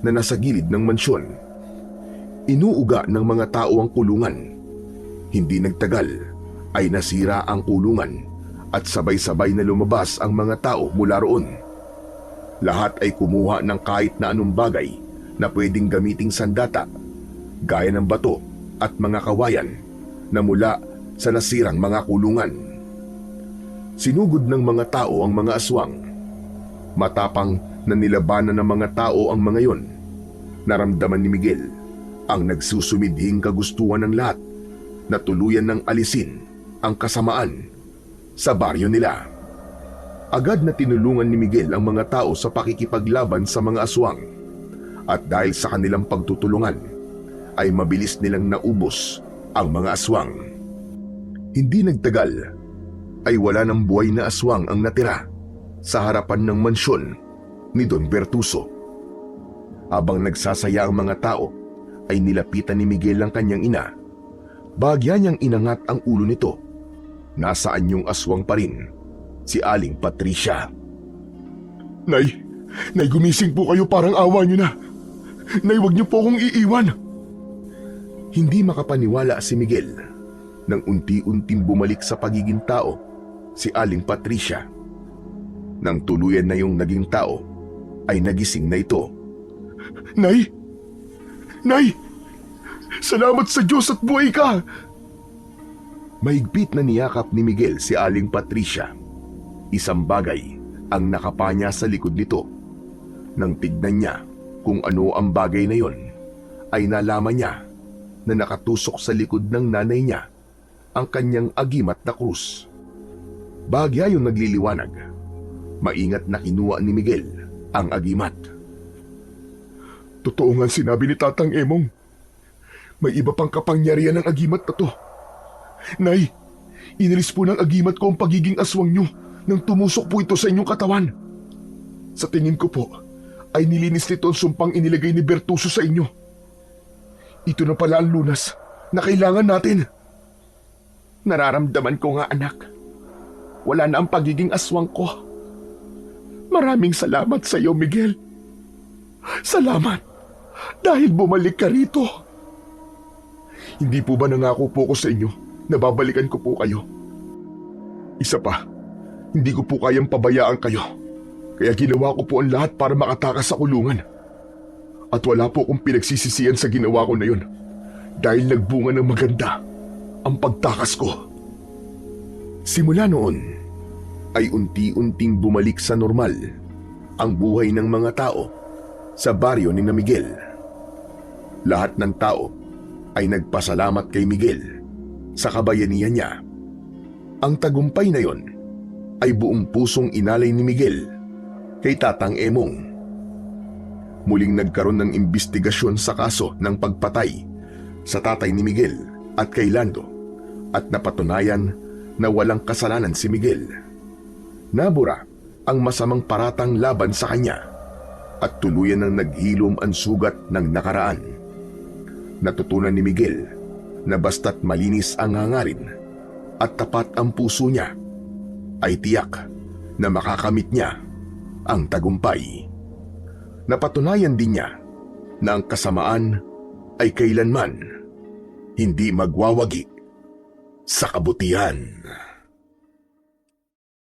na nasa gilid ng mansyon. Inuuga ng mga tao ang kulungan. Hindi nagtagal ay nasira ang kulungan at sabay-sabay na lumabas ang mga tao mula roon. Lahat ay kumuha ng kahit na anong bagay na pwedeng gamiting sandata, gaya ng bato at mga kawayan na mula sa nasirang mga kulungan. Sinugod ng mga tao ang mga aswang. Matapang na nilabanan ng mga tao ang mga yon. Naramdaman ni Miguel ang nagsusumidhing kagustuhan ng lahat na tuluyan ng alisin ang kasamaan sa baryo nila. Agad na tinulungan ni Miguel ang mga tao sa pakikipaglaban sa mga aswang. At dahil sa kanilang pagtutulungan, ay mabilis nilang naubos ang mga aswang. Hindi nagtagal, ay wala ng buhay na aswang ang natira sa harapan ng mansyon ni Don Bertuso. Habang nagsasaya ang mga tao, ay nilapitan ni Miguel ang kanyang ina. Bahagya niyang inangat ang ulo nito. Nasaan yung aswang pa rin, si Aling Patricia. Nay, gumising po kayo, parang awa niyo na. Nay, huwag niyo po akong iiwan. Hindi makapaniwala si Miguel nang unti-unting bumalik sa pagiging tao si Aling Patricia. Nang tuluyan na yung naging tao, ay nagising na ito. Nay! Nay! Salamat sa Diyos at buhay ka! Mahigpit na niyakap ni Miguel si Aling Patricia. Isang bagay ang nakapanya sa likod nito. Nang tignan niya kung ano ang bagay na yon, ay nalaman niya na nakatusok sa likod ng nanay niya ang kanyang agimat na krus. Bahagya yung nagliliwanag. Maingat na kinuha ni Miguel ang agimat. Totoo nga sinabi ni Tatang Emong. May iba pang kapangyarihan ng agimat na to. Nay, inalis po ng agimat ko ang pagiging aswang niyo nang tumusok po ito sa inyong katawan. Sa tingin ko po, ay nilinis nito ang sumpang inilagay ni Bertuso sa inyo. Ito na pala ang lunas na kailangan natin. Nararamdaman ko nga, anak. Wala na ang pagiging aswang ko. Maraming salamat sa iyo, Miguel. Salamat dahil bumalik ka rito. Hindi po ba nangako po ko sa inyo na babalikan ko po kayo? Isa pa, hindi ko po kayang pabayaan kayo. Kaya ginawa ko po ang lahat para makatakas sa kulungan. At wala po akong pinagsisisihan sa ginawa ko na yun. Dahil nagbunga ng maganda ang pagtakas ko. Simula noon, ay unti-unting bumalik sa normal ang buhay ng mga tao sa baryo ni Miguel. Lahat ng tao ay nagpasalamat kay Miguel sa kabayanihan niya. Ang tagumpay na yon ay buong pusong inalay ni Miguel kay Tatang Emong. Muling nagkaroon ng imbestigasyon sa kaso ng pagpatay sa tatay ni Miguel at kay Lando at napatunayan na walang kasalanan si Miguel. Nabura ang masamang paratang laban sa kanya at tuluyan ng naghilom ang sugat ng nakaraan. Natutunan ni Miguel na basta't malinis ang hangarin at tapat ang puso niya, ay tiyak na makakamit niya ang tagumpay. Napatunayan din niya na ang kasamaan ay kailanman hindi magwawagi sa kabutihan.